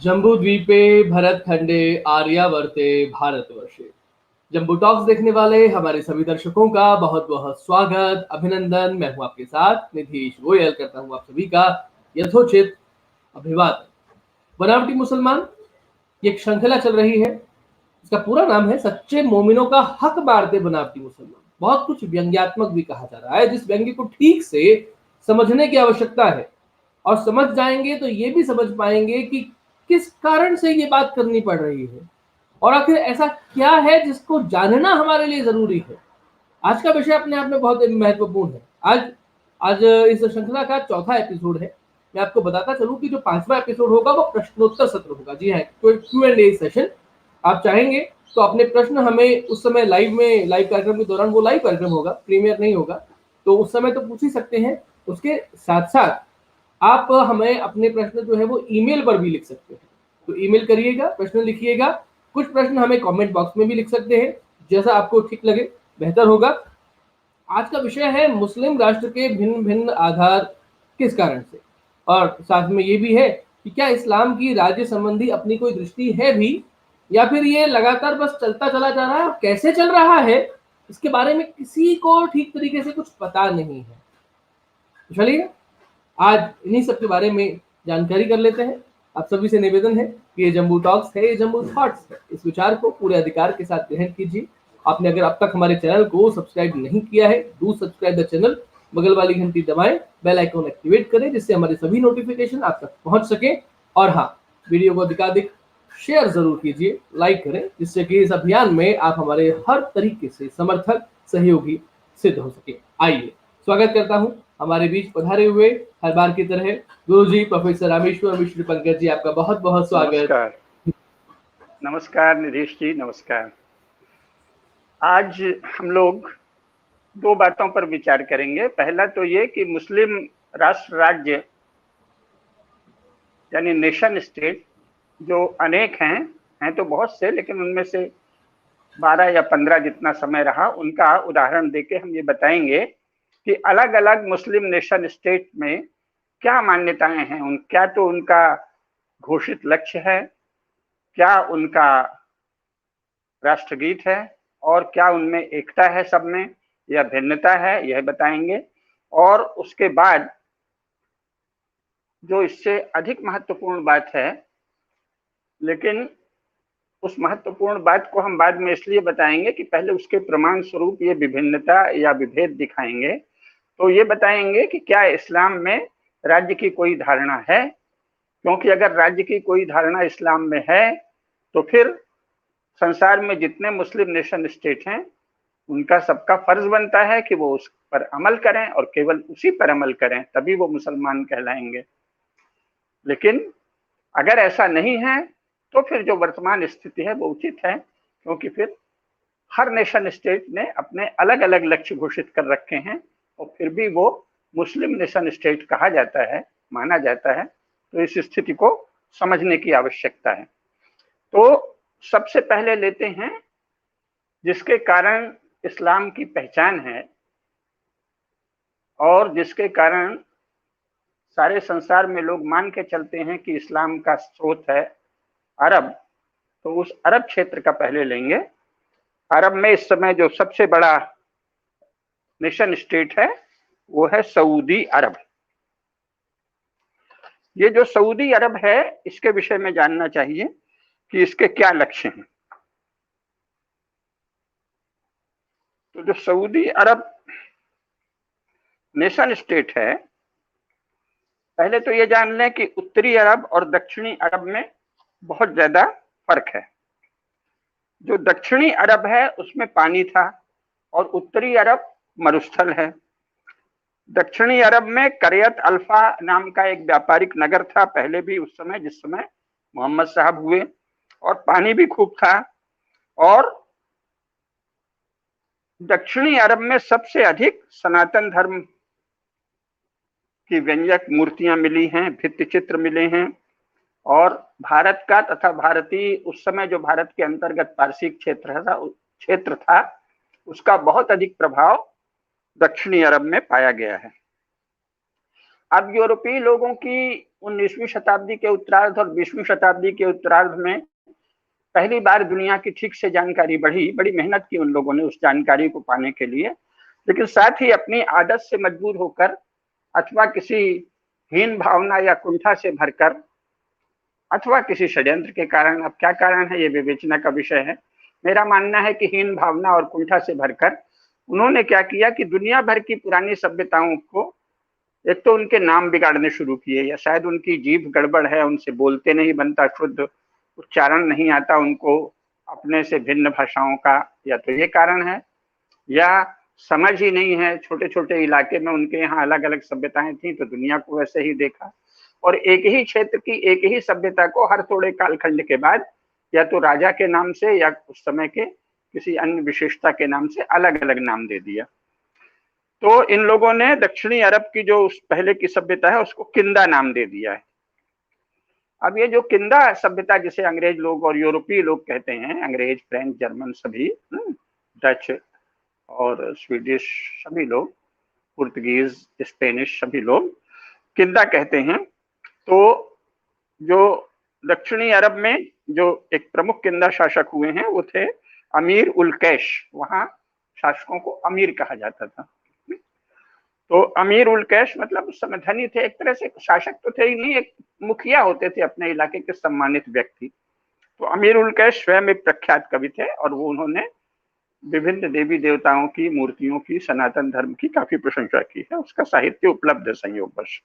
जम्बूद्वीपे भरतखंडे आर्यावर्ते भारतवर्षे। जम्बू टॉक्स देखने वाले हमारे सभी दर्शकों का बहुत बहुत स्वागत, अभिनंदन। मैं हूं आपके साथ निधीश गोयल, करता हूं आप सभी का यथोचित अभिवादन। बनावटी मुसलमान, ये एक श्रृंखला चल रही है। इसका पूरा नाम है सच्चे मोमिनों का हक बारते बनावटी मुसलमान। बहुत कुछ व्यंग्यात्मक भी कहा जा रहा है, जिस व्यंग्य को ठीक से समझने की आवश्यकता है। और समझ जाएंगे तो ये भी समझ पाएंगे कि किस कारण से ये बात करनी पड़ रही है और आखिर ऐसा क्या है जिसको जानना हमारे लिए जरूरी है। आज का विषय अपने आप में बहुत महत्वपूर्ण है। आज आज इस श्रृंखला का चौथा एपिसोड है। मैं आपको बताता चलूं कि जो पांचवा एपिसोड होगा वो प्रश्नोत्तर सत्र होगा। जी हाँ, Q&A सेशन। आप चाहेंगे तो अपने प्रश्न हमें उस समय लाइव कार्यक्रम के दौरान, वो लाइव कार्यक्रम होगा, प्रीमियर नहीं होगा, तो उस समय तो पूछ ही सकते हैं। उसके साथ साथ आप हमें अपने प्रश्न जो है वो ईमेल पर भी लिख सकते हैं। तो ईमेल करिएगा, प्रश्न लिखिएगा। कुछ प्रश्न हमें कमेंट बॉक्स में भी लिख सकते हैं, जैसा आपको ठीक लगे बेहतर होगा। आज का विषय है मुस्लिम राष्ट्र के भिन्न भिन्न आधार किस कारण से, और साथ में ये भी है कि क्या इस्लाम की राज्य संबंधी अपनी कोई दृष्टि है भी, या फिर ये लगातार बस चलता चला जा रहा है और कैसे चल रहा है इसके बारे में किसी को ठीक तरीके से कुछ पता नहीं है। तो चलिए आज इन्हीं सब के बारे में जानकारी कर लेते हैं। आप सभी से निवेदन है कि ये जम्बू टॉक्स है, ये जम्बू थॉट्स है। इस विचार को पूरे अधिकार के साथ ग्रहण कीजिए। आपने अगर अब तक हमारे चैनल को सब्सक्राइब नहीं किया है, डू सब्सक्राइब द चैनल। बगल वाली घंटी दबाएं, बेल आइकन एक्टिवेट करें, जिससे हमारे सभी नोटिफिकेशन आप तक पहुंच सके। और हाँ, वीडियो को अधिकाधिक शेयर जरूर कीजिए, लाइक करें, जिससे कि इस अभियान में आप हमारे हर तरीके से समर्थक सहयोगी सिद्ध हो सके। आइए स्वागत करता हूं हमारे बीच पधारे हुए हर बार की तरह गुरुजी प्रोफेसर रामेश्वर मिश्र पंकज जी। आपका बहुत बहुत स्वागत। नमस्कार। नमस्कार निधीश जी, नमस्कार। आज हम लोग दो बातों पर विचार करेंगे। पहला तो ये कि मुस्लिम राष्ट्र राज्य यानी नेशन स्टेट जो अनेक हैं तो बहुत से, लेकिन उनमें से 12 या 15 जितना समय रहा, उनका उदाहरण देके हम ये बताएंगे कि अलग अलग मुस्लिम नेशन स्टेट में क्या मान्यताएं हैं, क्या तो उनका घोषित लक्ष्य है, क्या उनका राष्ट्रगीत है, और क्या उनमें एकता है सब में या भिन्नता है, यह बताएंगे। और उसके बाद जो इससे अधिक महत्वपूर्ण बात है, लेकिन उस महत्वपूर्ण बात को हम बाद में इसलिए बताएंगे कि पहले उसके प्रमाण स्वरूप ये विभिन्नता या विभेद दिखाएंगे। तो ये बताएंगे कि क्या इस्लाम में राज्य की कोई धारणा है, क्योंकि अगर राज्य की कोई धारणा इस्लाम में है तो फिर संसार में जितने मुस्लिम नेशन स्टेट हैं उनका सबका फर्ज बनता है कि वो उस पर अमल करें और केवल उसी पर अमल करें, तभी वो मुसलमान कहलाएंगे। लेकिन अगर ऐसा नहीं है तो फिर जो वर्तमान स्थिति है वो उचित है, क्योंकि फिर हर नेशन स्टेट ने अपने अलग अलग लक्ष्य घोषित कर रखे हैं और फिर भी वो मुस्लिम नेशन स्टेट कहा जाता है, माना जाता है। तो इस स्थिति को समझने की आवश्यकता है। तो सबसे पहले लेते हैं जिसके कारण इस्लाम की पहचान है और जिसके कारण सारे संसार में लोग मान के चलते हैं कि इस्लाम का स्रोत है अरब। तो उस अरब क्षेत्र का पहले लेंगे। अरब में इस समय जो सबसे बड़ा नेशन स्टेट है वो है सऊदी अरब। ये जो सऊदी अरब है, इसके विषय में जानना चाहिए कि इसके क्या लक्ष्य हैं। तो जो सऊदी अरब नेशन स्टेट है, पहले तो ये जान लें कि उत्तरी अरब और दक्षिणी अरब में बहुत ज्यादा फर्क है। जो दक्षिणी अरब है उसमें पानी था और उत्तरी अरब मरुस्थल है। दक्षिणी अरब में करियत अल्फा नाम का एक व्यापारिक नगर था पहले भी, उस समय जिस समय मोहम्मद साहब हुए, और पानी भी खूब था। और दक्षिणी अरब में सबसे अधिक सनातन धर्म की व्यंजक मूर्तियां मिली हैं, भित्ति चित्र मिले हैं। और भारत का तथा भारतीय उस समय जो भारत के अंतर्गत पारसी क्षेत्र था उसका बहुत अधिक प्रभाव दक्षिणी अरब में पाया गया है। अब यूरोपीय लोगों की 19वीं शताब्दी के उत्तरार्ध और 20वीं शताब्दी के उत्तरार्ध में पहली बार दुनिया की ठीक से जानकारी बढ़ी। बड़ी मेहनत की उन लोगों ने उस जानकारी को पाने के लिए, लेकिन साथ ही अपनी आदत से मजबूर होकर अथवा किसी हीन भावना या कुंठा से भरकर अथवा किसी षड्यंत्र के कारण, अब क्या कारण है ये विवेचना का विषय है। मेरा मानना है कि हीन भावना और कुंठा से भरकर उन्होंने क्या किया कि दुनिया भर की पुरानी सभ्यताओं को एक तो उनके नाम बिगाड़ने शुरू किए, या शायद उनकी जीभ गड़बड़ है, उनसे बोलते नहीं बनता, शुद्ध उच्चारण नहीं आता उनको अपने से भिन्न भाषाओं का, या तो ये कारण है, या समझ ही नहीं है। छोटे छोटे इलाके में उनके यहाँ अलग अलग सभ्यताएं थी तो दुनिया को वैसे ही देखा, और एक ही क्षेत्र की एक ही सभ्यता को हर थोड़े कालखंड के बाद या तो राजा के नाम से या उस समय के किसी अन्य विशेषता के नाम से अलग अलग नाम दे दिया। तो इन लोगों ने दक्षिणी अरब की जो उस पहले की सभ्यता है उसको किंदा नाम दे दिया है। अब ये जो किंदा सभ्यता जिसे अंग्रेज लोग और यूरोपीय लोग कहते हैं, अंग्रेज, फ्रेंच, जर्मन सभी, डच और स्वीडिश सभी लोग, पुर्तगीज, स्पेनिश सभी लोग किंदा कहते हैं। तो जो दक्षिणी अरब में जो एक प्रमुख किंदा शासक हुए हैं वो थे अमीर उल कैश। वहां शासकों को अमीर कहा जाता था। तो अमीर उल कैश मतलब उस समय धनी थे, एक तरह से शासक तो थे ही नहीं, एक मुखिया होते थे अपने इलाके के सम्मानित व्यक्ति। तो अमीर उल कैश स्वयं एक प्रख्यात कवि थे और वो उन्होंने विभिन्न देवी देवताओं की मूर्तियों की, सनातन धर्म की काफी प्रशंसा की है। उसका साहित्य उपलब्ध है संयोगवश।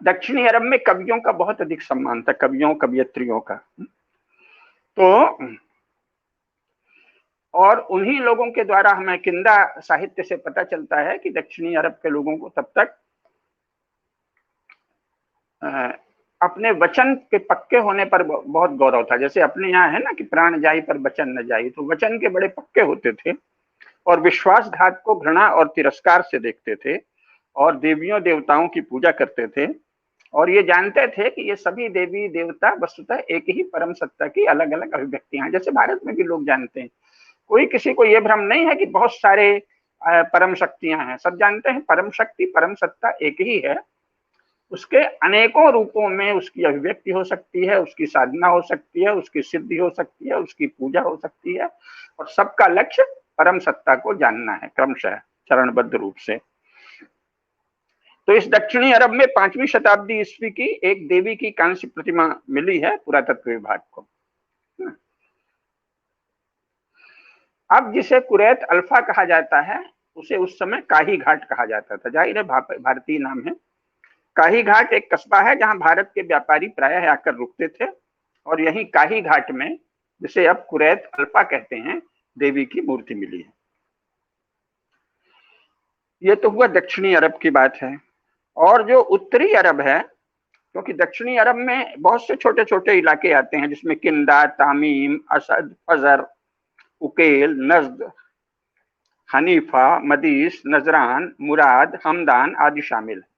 दक्षिणी अरब में कवियों का बहुत अधिक सम्मान था, कवियों कवियत्रियों का। तो और उन्हीं लोगों के द्वारा हमें किंदा साहित्य से पता चलता है कि दक्षिणी अरब के लोगों को तब तक अपने वचन के पक्के होने पर बहुत गौरव था। जैसे अपने यहाँ है ना कि प्राण जाई पर वचन न जाई, तो वचन के बड़े पक्के होते थे और विश्वासघात को घृणा और तिरस्कार से देखते थे और देवियों देवताओं की पूजा करते थे और ये जानते थे कि ये सभी देवी देवता वस्तुतः एक ही परम सत्ता की अलग अलग अभिव्यक्तियां हैं। जैसे भारत में भी लोग जानते हैं, कोई किसी को ये भ्रम नहीं है कि बहुत सारे परम शक्तियां हैं। सब जानते हैं परम शक्ति, परम सत्ता एक ही है। उसके अनेकों रूपों में उसकी अभिव्यक्ति हो सकती है, उसकी साधना हो सकती है, उसकी सिद्धि हो सकती है, उसकी पूजा हो सकती है, और सबका लक्ष्य परम सत्ता को जानना है क्रमशः चरणबद्ध रूप से। तो इस दक्षिणी अरब में 5वीं शताब्दी ईस्वी की एक देवी की कांस्य प्रतिमा मिली है पुरातत्व विभाग को। अब जिसे कुरैत अल्फा कहा जाता है उसे उस समय काही घाट कहा जाता था। जाहिर है भारतीय नाम है। काही घाट एक कस्बा है जहां भारत के व्यापारी प्रायः आकर रुकते थे और यहीं काही घाट में, जिसे अब कुरैत अल्फा कहते हैं, देवी की मूर्ति मिली है। ये तो हुआ दक्षिणी अरब की बात है। और जो उत्तरी अरब है, क्योंकि दक्षिणी अरब में बहुत से छोटे छोटे इलाके आते हैं जिसमें किंदा, तामीम, असद, फजर, उकेल, नज्द, हनीफा, मदीस, नजरान, मुराद, हमदान आदि शामिल है।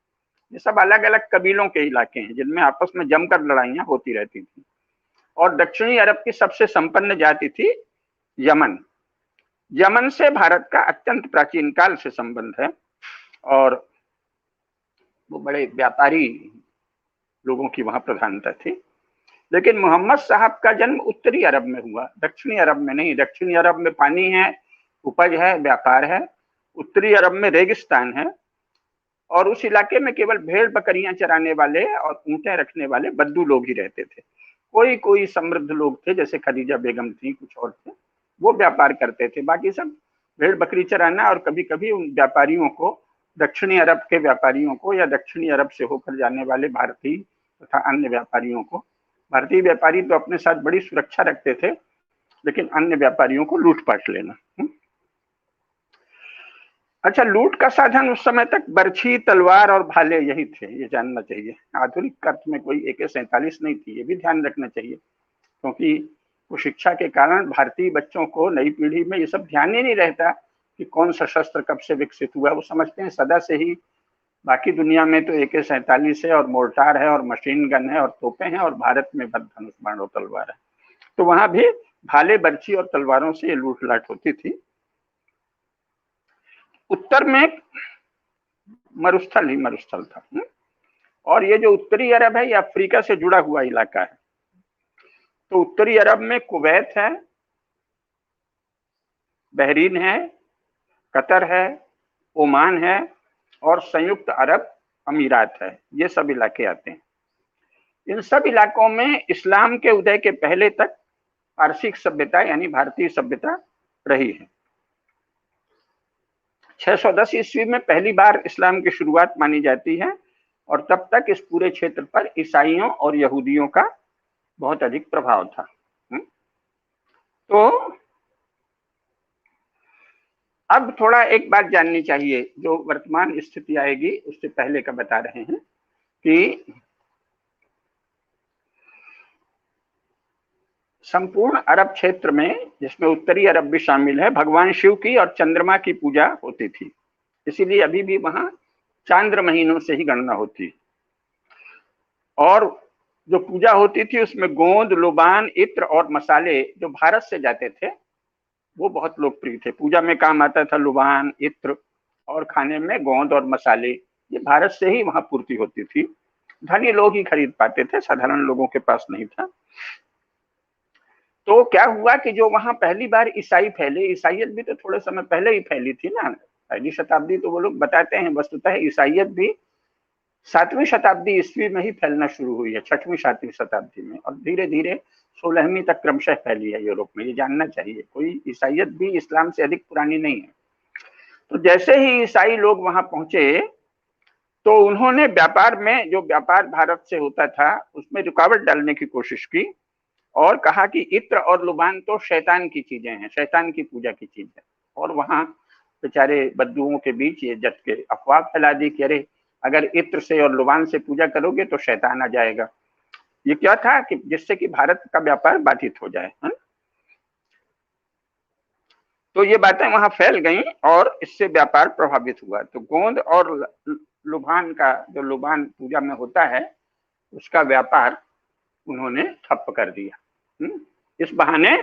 ये सब अलग अलग कबीलों के इलाके हैं जिनमें आपस में जमकर लड़ाइयां होती रहती थी। और दक्षिणी अरब की सबसे संपन्न जाति थी यमन। यमन से भारत का अत्यंत प्राचीन काल से संबंध है और वो बड़े व्यापारी लोगों की वहां प्रधानता थी। लेकिन मोहम्मद साहब का जन्म उत्तरी अरब में हुआ, दक्षिणी अरब में नहीं। दक्षिणी अरब में पानी है, उपज है, व्यापार है। उत्तरी अरब में रेगिस्तान है और उस इलाके में केवल भेड़ बकरियां चराने वाले और ऊंटें रखने वाले बद्दू लोग ही रहते थे। कोई कोई समृद्ध लोग थे, जैसे खदीजा बेगम थी, कुछ और थे, वो व्यापार करते थे। बाकी सब भेड़ बकरी चराना और कभी कभी उन व्यापारियों को, दक्षिणी अरब के व्यापारियों को या दक्षिणी अरब से होकर जाने वाले भारतीय तथा अन्य व्यापारियों को, भारतीय व्यापारी तो अपने साथ बड़ी सुरक्षा रखते थे, लेकिन अन्य व्यापारियों को लूटपाट लेना। अच्छा, लूट का साधन उस समय तक बर्छी, तलवार और भाले यही थे, ये जानना चाहिए। आधुनिक अर्थ में कोई AK-47 नहीं थी, ये भी ध्यान रखना चाहिए, क्योंकि वो शिक्षा के कारण भारतीय बच्चों को, नई पीढ़ी में ये सब ध्यान ही नहीं रहता कि कौन सा शस्त्र कब से विकसित हुआ। वो समझते हैं सदा से ही बाकी दुनिया में तो AK-47 है और मोर्टार है और मशीन गन है और तोपें हैं, और भारत में धनुष बाण और तलवार है। तो वहां भी भाले, बर्छी और तलवारों से ये लूट लाट होती थी। उत्तर में मरुस्थल ही मरुस्थल था। और ये जो उत्तरी अरब है ये अफ्रीका से जुड़ा हुआ इलाका है। तो उत्तरी अरब में कुवैत है, बहरीन है, कतर है, ओमान है और संयुक्त अरब अमीरात है। ये सब इलाके आते हैं। इन सब इलाकों में इस्लाम के उदय के पहले तक पारसिक सभ्यता यानी भारतीय सभ्यता रही है। 610 ईस्वी में पहली बार इस्लाम की शुरुआत मानी जाती है और तब तक इस पूरे क्षेत्र पर ईसाइयों और यहूदियों का बहुत अधिक प्रभाव था। तो अब थोड़ा एक बात जाननी चाहिए, जो वर्तमान स्थिति आएगी उससे पहले का बता रहे हैं कि संपूर्ण अरब क्षेत्र में, जिसमें उत्तरी अरब भी शामिल है, भगवान शिव की और चंद्रमा की पूजा होती थी। इसीलिए अभी भी वहां चांद्र महीनों से ही गणना होती। और जो पूजा होती थी उसमें गोंद, लुबान, इत्र और मसाले जो भारत से जाते थे वो बहुत लोकप्रिय थे। पूजा में काम आता था लुबान, इत्र, और खाने में गोंद और मसाले। ये भारत से ही वहां पूर्ति होती थी। धनी लोग ही खरीद पाते थे, साधारण लोगों के पास नहीं था। तो क्या हुआ कि जो वहां पहली बार ईसाई फैले, ईसाइयत भी तो थोड़े समय पहले ही फैली थी ना, पहली शताब्दी तो वो लोग बताते हैं, वस्तुतः ईसाइयत भी 7वीं शताब्दी ईस्वी में ही फैलना शुरू हुई है, 6वीं 7वीं शताब्दी में, और धीरे धीरे 16वीं तक क्रमशः फैली है यूरोप में। ये जानना चाहिए, कोई ईसाइयत भी इस्लाम से अधिक पुरानी नहीं है। तो जैसे ही ईसाई लोग वहां पहुंचे तो उन्होंने व्यापार में, जो व्यापार भारत से होता था उसमें रुकावट डालने की कोशिश की और कहा कि इत्र और लुबान तो शैतान की चीजें हैं, शैतान की पूजा की चीज है। और वहां बेचारे बद्दुओं के बीच ये जट के अफवाह फैला दी कि अरे अगर इत्र से और लुबान से पूजा करोगे तो शैतान आ जाएगा। ये क्या था कि जिससे कि भारत का व्यापार बाधित हो जाए। तो ये बातें वहां फैल गई और इससे व्यापार प्रभावित हुआ। तो गोंद और लुबान का, जो लुबान पूजा में होता है, उसका व्यापार उन्होंने ठप्प कर दिया। इस बहाने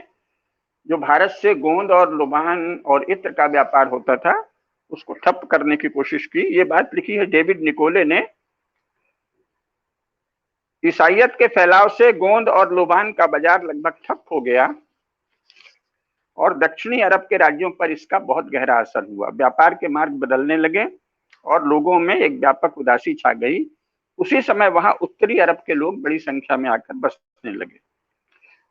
जो भारत से गोंद और लुबान और इत्र का व्यापार होता था उसको ठप्प करने की कोशिश की। ये बात लिखी है डेविड निकोले ने। ईसाइयत के फैलाव से गोंद और लुबान का बाजार लगभग ठप हो गया और दक्षिणी अरब के राज्यों पर इसका बहुत गहरा असर हुआ। व्यापार के मार्ग बदलने लगे और लोगों में एक व्यापक उदासी छा गई। उसी समय वहां उत्तरी अरब के लोग बड़ी संख्या में आकर बसने लगे।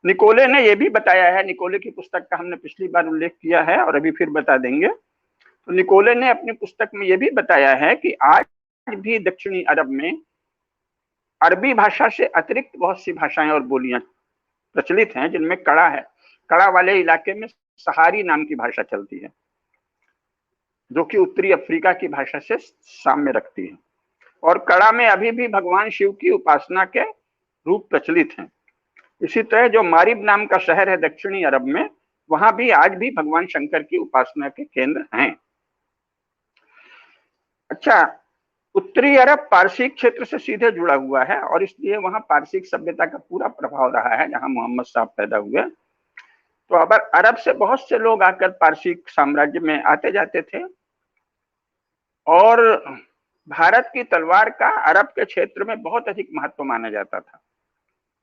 निकोले ने यह भी बताया है, निकोले की पुस्तक का हमने पिछली बार उल्लेख किया है और अभी फिर बता देंगे। तो निकोले ने अपनी पुस्तक में यह भी बताया है कि आज भी दक्षिणी अरब में अरबी भाषा से अतिरिक्त बहुत सी भाषाएं और बोलियां प्रचलित हैं, जिनमें कड़ा है। कड़ा वाले इलाके में सहारी नाम की भाषा चलती है, जो कि उत्तरी अफ्रीका की भाषा से साम्य रखती है। और कड़ा में अभी भी भगवान शिव की उपासना के रूप प्रचलित हैं। इसी तरह जो मारिब नाम का शहर है दक्षिणी अरब में, वहां भी आज भी भगवान शंकर की उपासना के केंद्र हैं। अच्छा, उत्तरी अरब पारसिक क्षेत्र से सीधे जुड़ा हुआ है और इसलिए वहां पारसिक सभ्यता का पूरा प्रभाव रहा है, जहां मोहम्मद साहब पैदा हुए। तो अब अरब से बहुत से लोग आकर पारसिक साम्राज्य में आते जाते थे और भारत की तलवार का अरब के क्षेत्र में बहुत अधिक महत्व माना जाता था।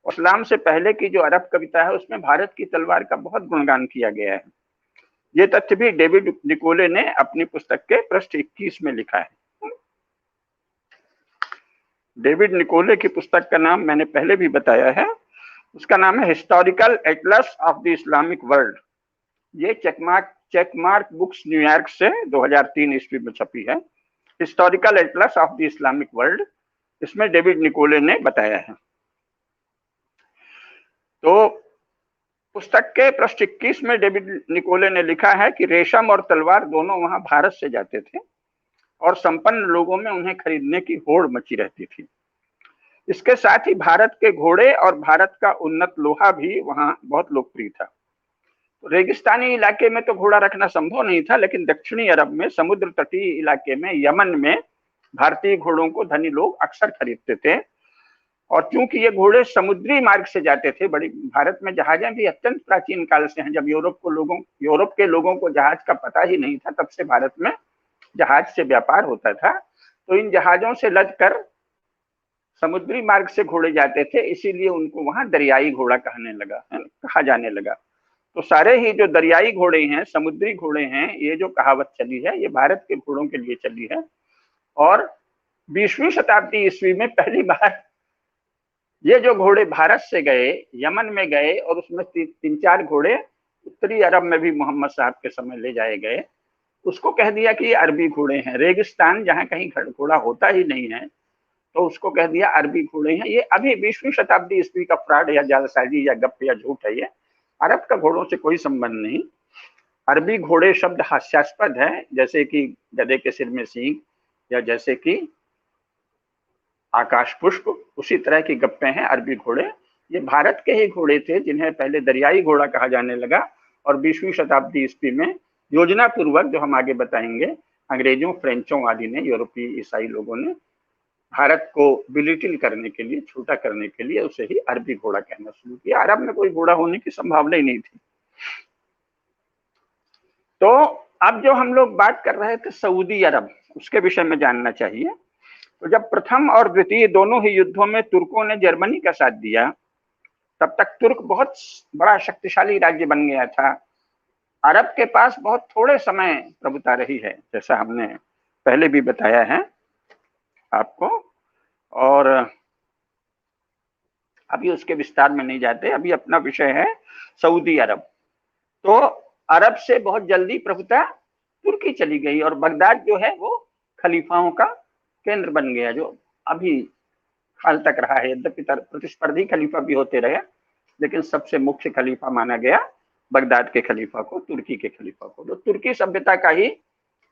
इस्लाम से पहले की जो अरब कविता है उसमें भारत की तलवार का बहुत गुणगान किया गया है। ये तथ्य भी डेविड निकोले ने अपनी पुस्तक के पृष्ठ 21 में लिखा है। डेविड निकोले की पुस्तक का नाम मैंने पहले भी बताया है, उसका नाम है historical Atlas of the Islamic world. ये चेकमार्क बुक्स न्यूयॉर्क से 2003 ईस्वी में छपी है, historical Atlas of the Islamic world. इसमें डेविड निकोले ने बताया है। तो पुस्तक के पृष्ठ 21 में डेविड निकोले ने लिखा है कि रेशम और तलवार दोनों वहां भारत से जाते थे और संपन्न लोगों में उन्हें खरीदने की होड़ मची रहती थी। इसके साथ ही भारत के घोड़े और भारत का उन्नत लोहा भी वहां बहुत लोकप्रिय था। तो रेगिस्तानी इलाके में तो घोड़ा रखना संभव नहीं था, लेकिन दक्षिणी अरब में समुद्र तटीय इलाके में, यमन में भारतीय घोड़ों को धनी लोग अक्सर खरीदते थे। और चूंकि ये घोड़े समुद्री मार्ग से जाते थे, बड़ी भारत में जहाजें भी अत्यंत प्राचीन काल से हैं। जब यूरोप के लोगों को जहाज का पता ही नहीं था, तब से भारत में जहाज से व्यापार होता था। तो इन जहाजों से लदकर समुद्री मार्ग से घोड़े जाते थे, इसीलिए उनको वहां दरियाई घोड़ा कहा जाने लगा। तो सारे ही जो दरियाई घोड़े हैं, समुद्री घोड़े हैं, ये जो कहावत चली है, ये भारत के घोड़ों के लिए चली है। और 20वीं शताब्दी ईस्वी में पहली बार ये जो घोड़े भारत से गए, यमन में गए, और उसमें तीन चार घोड़े उत्तरी अरब में भी मोहम्मद साहब के समय ले जाए गए। उसको कह दिया कि ये अरबी घोड़े हैं। रेगिस्तान जहां कहीं घोड़ा होता ही नहीं है, तो उसको कह दिया अरबी घोड़े हैं। ये अभी 20वीं शताब्दी ईस्वी का फ्रॉड या जालसाजी या गप या झूठ है। ये अरब का घोड़ों से कोई संबंध नहीं। अरबी घोड़े शब्द हास्यास्पद है, जैसे कि गधे के सिर में सींग, या जैसे कि आकाश पुष्प, उसी तरह की गप्पे हैं अरबी घोड़े। ये भारत के ही घोड़े थे, जिन्हें पहले दरियाई घोड़ा कहा जाने लगा, और 20वीं शताब्दी ईस्वी में योजना पूर्वक, जो हम आगे बताएंगे, अंग्रेजों, फ्रेंचों आदि ने, यूरोपीय ईसाई लोगों ने भारत को बिलिटिल करने के लिए, छोटा करने के लिए उसे ही अरबी घोड़ा कहना शुरू किया। अरब में कोई घोड़ा होने की संभावना ही नहीं थी। तो अब जो हम लोग बात कर रहे थे सऊदी अरब, उसके विषय में जानना चाहिए। तो जब प्रथम और द्वितीय दोनों ही युद्धों में तुर्कों ने जर्मनी का साथ दिया, तब तक तुर्क बहुत बड़ा शक्तिशाली राज्य बन गया था। अरब के पास बहुत थोड़े समय प्रभुता रही है, जैसा हमने पहले भी बताया है आपको, और अभी उसके विस्तार में नहीं जाते। अभी अपना विषय है सऊदी अरब। तो अरब से बहुत जल्दी प्रभुता तुर्की चली गई, और बगदाद जो है वो खलीफाओं का केंद्र बन गया, जो अभी हाल तक रहा है। यद्यपि प्रतिस्पर्धी खलीफा भी होते रहे, लेकिन सबसे मुख्य खलीफा माना गया बगदाद के खलीफा को, तुर्की के खलीफा को। तो तुर्की सभ्यता का ही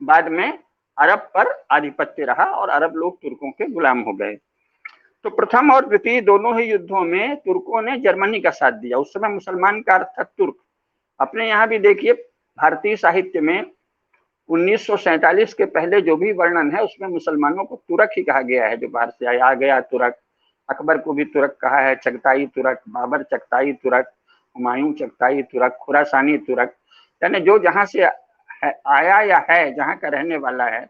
बाद में अरब पर आधिपत्य रहा, और अरब लोग तुर्कों के गुलाम हो गए। तो प्रथम और द्वितीय दोनों ही युद्धों में तुर्कों ने जर्मनी का साथ दिया। उस समय मुसलमान का अर्थ था तुर्क। अपने यहाँ भी देखिए, भारतीय साहित्य में 1947 के पहले जो भी वर्णन है, उसमें मुसलमानों को तुरक ही कहा गया है, जो बाहर से आ गया तुरक। अकबर को भी तुरक कहा है, चगताई तुरक, बाबर चगताई तुरक, हुमायूं चगताई तुरक, खुरासानी तुरक, यानी जो जहां से आया या है, जहां का रहने वाला है।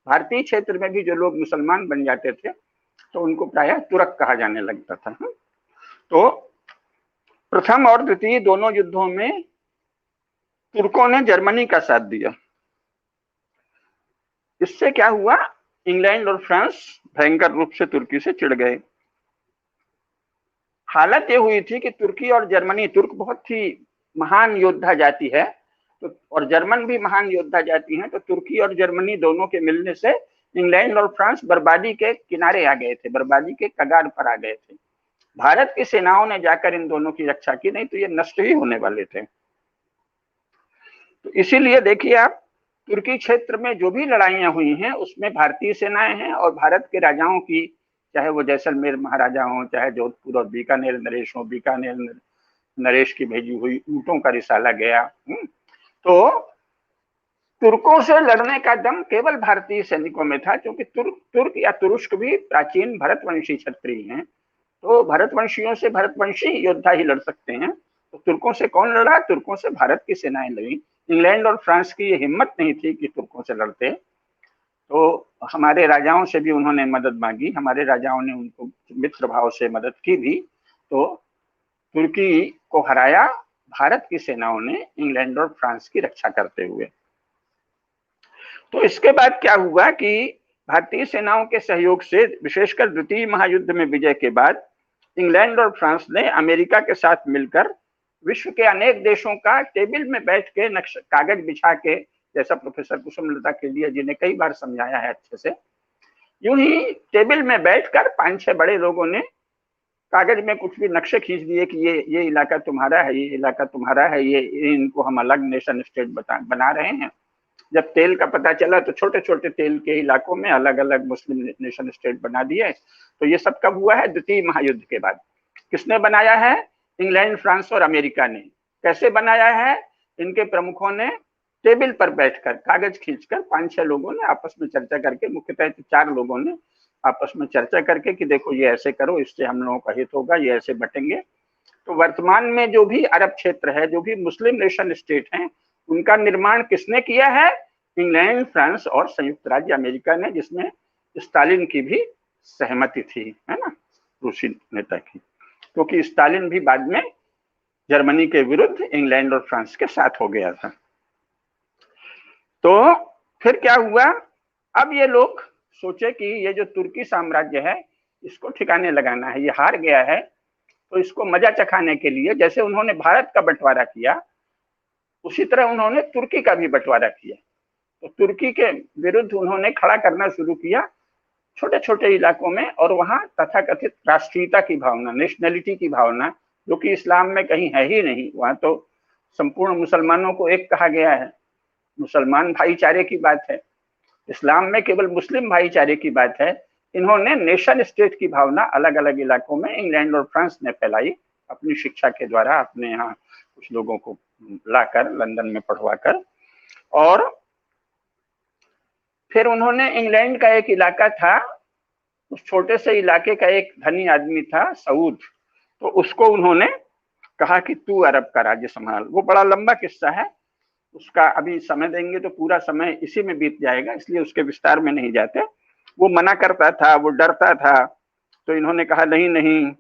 भारतीय क्षेत्र में भी जो लोग मुसलमान बन जाते थे, तो उनको प्रायः तुरक कहा जाने लगता था। तो प्रथम और द्वितीय दोनों युद्धों में तुर्कों ने जर्मनी का साथ दिया। इससे क्या हुआ, इंग्लैंड और फ्रांस भयंकर रूप से तुर्की से चिढ़ गए। हालत ये हुई थी कि तुर्की और जर्मनी, तुर्क बहुत ही महान योद्धा जाति है, तो और जर्मन भी महान योद्धा जाति हैं, तो तुर्की और जर्मनी दोनों के मिलने से इंग्लैंड और फ्रांस बर्बादी के किनारे आ गए थे, बर्बादी के कगार पर आ गए थे। भारत की सेनाओं ने जाकर इन दोनों की रक्षा की, नहीं तो ये नष्ट ही होने वाले थे। तो इसीलिए देखिए आप, तुर्की क्षेत्र में जो भी लड़ाइयां हुई हैं, उसमें भारतीय सेनाएं हैं, और भारत के राजाओं की, चाहे वो जैसलमेर महाराजा हो, चाहे जोधपुर और बीकानेर नरेश हो, बीकानेर नरेश की भेजी हुई ऊंटों का रिसाला गया। तो तुर्कों से लड़ने का दम केवल भारतीय सैनिकों में था, क्योंकि तुर्क या तुरुष्क भी प्राचीन भरतवंशी क्षत्रिय हैं। तो भरतवंशियों से भरतवंशी योद्धा ही लड़ सकते हैं। तो तुर्कों से कौन लड़ा? तुर्कों से भारत की सेनाएं लड़ी। इंग्लैंड और फ्रांस की ये हिम्मत नहीं थी कि तुर्कों से लड़ते, तो हमारे राजाओं से भी उन्होंने मदद मांगी, हमारे राजाओं ने उनको मित्र भाव से मदद की भी। तो तुर्की को हराया भारत की सेनाओं ने, इंग्लैंड और फ्रांस की रक्षा करते हुए। तो इसके बाद क्या हुआ कि भारतीय सेनाओं के सहयोग से, विशेषकर द्वितीय महायुद्ध में विजय के बाद, इंग्लैंड और फ्रांस ने अमेरिका के साथ मिलकर विश्व के अनेक देशों का टेबल में बैठ के कागज बिछा के, जैसा प्रोफेसर कुसुम लता केडिया जी ने कई बार समझाया है अच्छे से, यूं ही टेबल में बैठकर 5-6 बड़े लोगों ने कागज में कुछ भी नक्शे खींच दिए कि ये इलाका तुम्हारा है, ये इलाका तुम्हारा है, ये इनको हम अलग नेशन स्टेट बना रहे हैं। जब तेल का पता चला, तो छोटे छोटे तेल के इलाकों में अलग अलग मुस्लिम नेशन स्टेट बना दिए। तो ये सब कब हुआ है? द्वितीय महायुद्ध के बाद। किसने बनाया है? इंग्लैंड, फ्रांस और अमेरिका ने। कैसे बनाया है? इनके प्रमुखों ने टेबल पर बैठकर, कागज खींचकर, 5-6 लोगों ने आपस में चर्चा करके, मुख्यतः 4 लोगों ने आपस में चर्चा करके कि देखो ये ऐसे करो, इससे हम लोगों का हित होगा, ये ऐसे बटेंगे। तो वर्तमान में जो भी अरब क्षेत्र है, जो भी मुस्लिम नेशन स्टेट हैं, उनका निर्माण किसने किया है? इंग्लैंड, फ्रांस और संयुक्त राज्य अमेरिका ने, जिसमें स्टालिन की भी सहमति थी, है ना। रूसी नेता की, क्योंकि स्टालिन भी बाद में जर्मनी के विरुद्ध इंग्लैंड और फ्रांस के साथ हो गया था। तो फिर क्या हुआ, अब ये लोग सोचे कि ये जो तुर्की साम्राज्य है इसको ठिकाने लगाना है, ये हार गया है, तो इसको मजा चखाने के लिए जैसे उन्होंने भारत का बंटवारा किया उसी तरह उन्होंने तुर्की का भी बंटवारा किया। तो तुर्की के विरुद्ध उन्होंने खड़ा करना शुरू किया छोटे छोटे इलाकों में, और वहां तथाकथित राष्ट्रीयता की भावना, नेशनलिटी की भावना, जो कि इस्लाम में कहीं है ही नहीं। वहां तो संपूर्ण मुसलमानों को एक कहा गया है, मुसलमान भाईचारे की बात है, इस्लाम में केवल मुस्लिम भाईचारे की बात है। इन्होंने नेशन स्टेट की भावना अलग अलग इलाकों में इंग्लैंड और फ्रांस ने फैलाई अपनी शिक्षा के द्वारा, अपने यहाँ कुछ लोगों को लाकर लंदन में पढ़वाकर। और फिर उन्होंने इंग्लैंड का एक इलाका था, उस छोटे से इलाके का एक धनी आदमी था सऊद, तो उसको उन्होंने कहा कि तू अरब का राज्य संभाल। वो बड़ा लंबा किस्सा है, उसका अभी समय देंगे तो पूरा समय इसी में बीत जाएगा, इसलिए उसके विस्तार में नहीं जाते। वो मना करता था, वो डरता था, तो इन्होंने कहा नहीं नहीं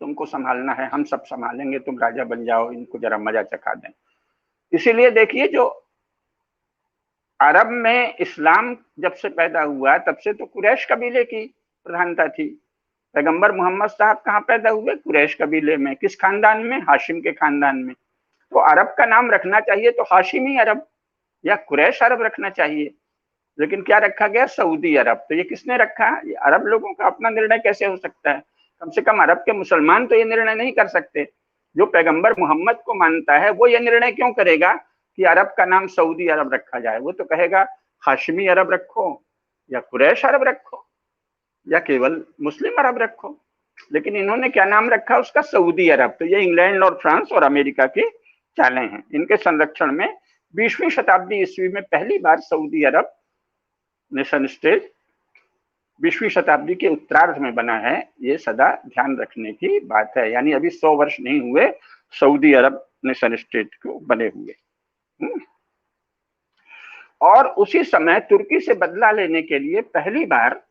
तुमको संभालना है, हम सब संभालेंगे, तुम राजा बन जाओ, इनको जरा मजा चखा दें। इसीलिए देखिए, जो अरब में इस्लाम जब से पैदा हुआ तब से तो कुरैश कबीले की प्रधानता थी। पैगंबर मोहम्मद साहब कहाँ पैदा हुए? कुरैश कबीले में। किस खानदान में? हाशिम के खानदान में। तो अरब का नाम रखना चाहिए तो हाशिमी अरब या कुरैश अरब रखना चाहिए, लेकिन क्या रखा गया? सऊदी अरब। तो ये किसने रखा? ये अरब लोगों का अपना निर्णय कैसे हो सकता है? कम से कम अरब के मुसलमान तो ये निर्णय नहीं कर सकते। जो पैगंबर मोहम्मद को मानता है वो ये निर्णय क्यों करेगा कि अरब का नाम सऊदी अरब रखा जाए? वो तो कहेगा हाशिमी अरब रखो या कुरैश अरब रखो या केवल मुस्लिम अरब रखो। लेकिन इन्होंने क्या नाम रखा उसका? सऊदी अरब। तो ये इंग्लैंड और फ्रांस और अमेरिका की चालें हैं। इनके संरक्षण में 20वीं शताब्दी ईस्वी में पहली बार सऊदी अरब नेशन स्टेट 20वीं शताब्दी के उत्तरार्ध में बना है। ये सदा ध्यान रखने की बात है, यानी अभी 100 वर्ष नहीं हुए सऊदी अरब नेशन स्टेट को बने हुए। और उसी समय तुर्की से बदला लेने के लिए पहली बार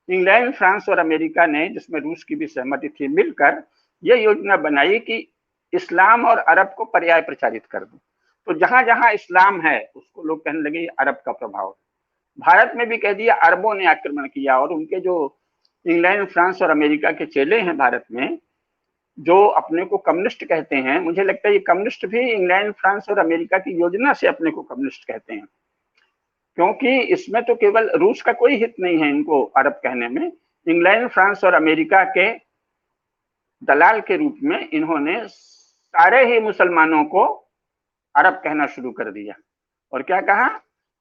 इंग्लैंड, फ्रांस और अमेरिका ने, जिसमें रूस की भी सहमति थी, मिलकर यह योजना बनाई कि इस्लाम और अरब को पर्याय प्रचारित कर दो। तो जहां जहां इस्लाम है उसको लोग कहने लगे अरब का प्रभाव। भारत में भी कह दिया अरबों ने आक्रमण किया। और उनके जो इंग्लैंड, फ्रांस और अमेरिका के चेले हैं भारत में, जो अपने को कम्युनिस्ट कहते हैं, मुझे लगता है ये कम्युनिस्ट भी इंग्लैंड, फ्रांस और अमेरिका की योजना से अपने को कम्युनिस्ट कहते हैं, क्योंकि इसमें तो केवल रूस का कोई हित नहीं है इनको अरब कहने में। इंग्लैंड, फ्रांस और अमेरिका के दलाल के रूप में इन्होंने सारे ही मुसलमानों को अरब कहना शुरू कर दिया। और क्या कहा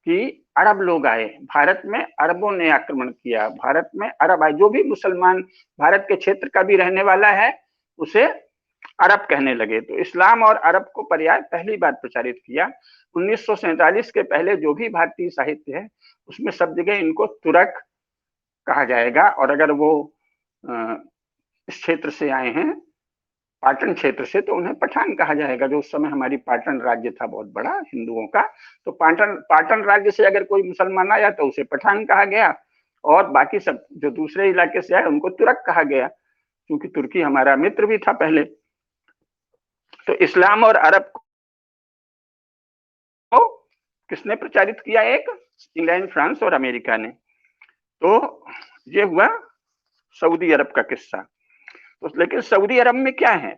कि अरब लोग आए भारत में, अरबों ने आक्रमण किया, भारत में अरब आए। जो भी मुसलमान भारत के क्षेत्र का भी रहने वाला है उसे अरब कहने लगे। तो इस्लाम और अरब को पर्याय पहली बार प्रचारित किया। 1947 के पहले जो भी भारतीय साहित्य है उसमें सब जगह इनको तुरक कहा जाएगा। और अगर वो इस क्षेत्र से आए हैं, पाटन क्षेत्र से, तो उन्हें पठान कहा जाएगा। जो उस समय हमारी पाटन राज्य था बहुत बड़ा हिंदुओं का, तो पाटन राज्य से अगर कोई मुसलमान आया तो उसे पठान कहा गया, और बाकी सब जो दूसरे इलाके से आए उनको तुरक कहा गया, क्योंकि तुर्की हमारा मित्र भी था पहले। तो इस्लाम और अरब को किसने प्रचारित किया? एक इंग्लैंड, फ्रांस और अमेरिका ने। तो ये हुआ सऊदी अरब का किस्सा। तो लेकिन सऊदी अरब में क्या है?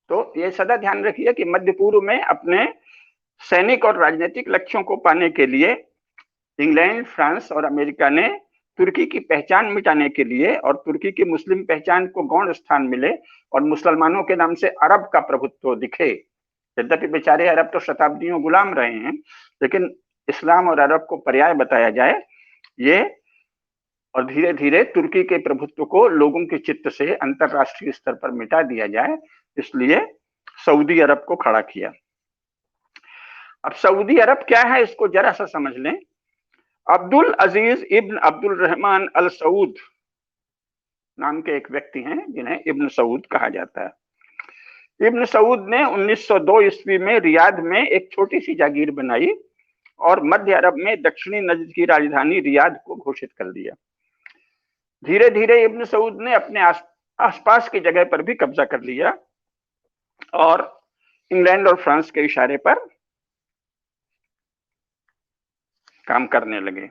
तो ये सदा ध्यान रखिए कि मध्य पूर्व में अपने सैनिक और राजनीतिक लक्ष्यों को पाने के लिए इंग्लैंड, फ्रांस और अमेरिका ने तुर्की की पहचान मिटाने के लिए, और तुर्की की मुस्लिम पहचान को गौण स्थान मिले और मुसलमानों के नाम से अरब का प्रभुत्व दिखे। यद्यपि बेचारे अरब तो शताब्दियों गुलाम रहे हैं, लेकिन इस्लाम और अरब को पर्याय बताया जाए ये, और धीरे धीरे तुर्की के प्रभुत्व को लोगों के चित्त से अंतरराष्ट्रीय स्तर पर मिटा दिया जाए, इसलिए सऊदी अरब को खड़ा किया। अब सऊदी अरब क्या है इसको जरा सा समझ लें। अब्दुल अजीज इब्न अब्दुल रहमान अल सऊद नाम के एक व्यक्ति हैं जिन्हें इब्न सऊद कहा जाता है। इब्न सऊद ने 1902 ईस्वी में रियाद में एक छोटी सी जागीर बनाई और मध्य अरब में दक्षिणी नजद की राजधानी रियाद को घोषित कर दिया। धीरे धीरे इब्न सऊद ने अपने आसपास की जगह पर भी कब्जा कर लिया और इंग्लैंड और फ्रांस के इशारे पर काम करने लगे।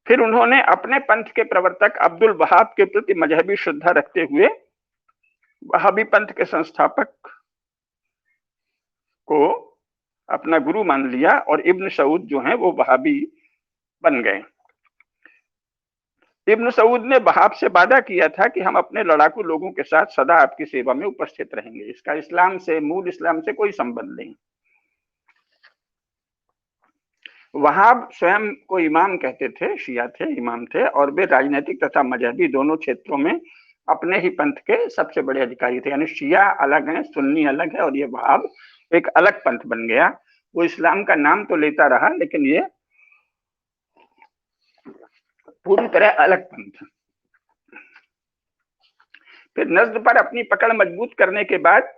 फिर उन्होंने अपने पंथ के प्रवर्तक अब्दुल वहाब के प्रति मजहबी श्रद्धा रखते हुए वहाबी पंथ के संस्थापक को अपना गुरु मान लिया और इब्न सऊद जो हैं वो वहाबी बन गए। इब्न सऊद ने वहाब से वादा किया था कि हम अपने लड़ाकू लोगों के साथ सदा आपकी सेवा में उपस्थित रहेंगे। इसका मूल इस्लाम से कोई संबंध नहीं। वहाब स्वयं को इमाम कहते थे, शिया थे, इमाम थे, और वे राजनीतिक तथा मजहबी दोनों क्षेत्रों में अपने ही पंथ के सबसे बड़े अधिकारी थे। यानी शिया अलग है, सुन्नी अलग है, और ये वहाब एक अलग पंथ बन गया। वो इस्लाम का नाम तो लेता रहा, लेकिन ये पूरी तरह अलग पंथ। फिर नज्द पर अपनी पकड़ मजबूत करने के बाद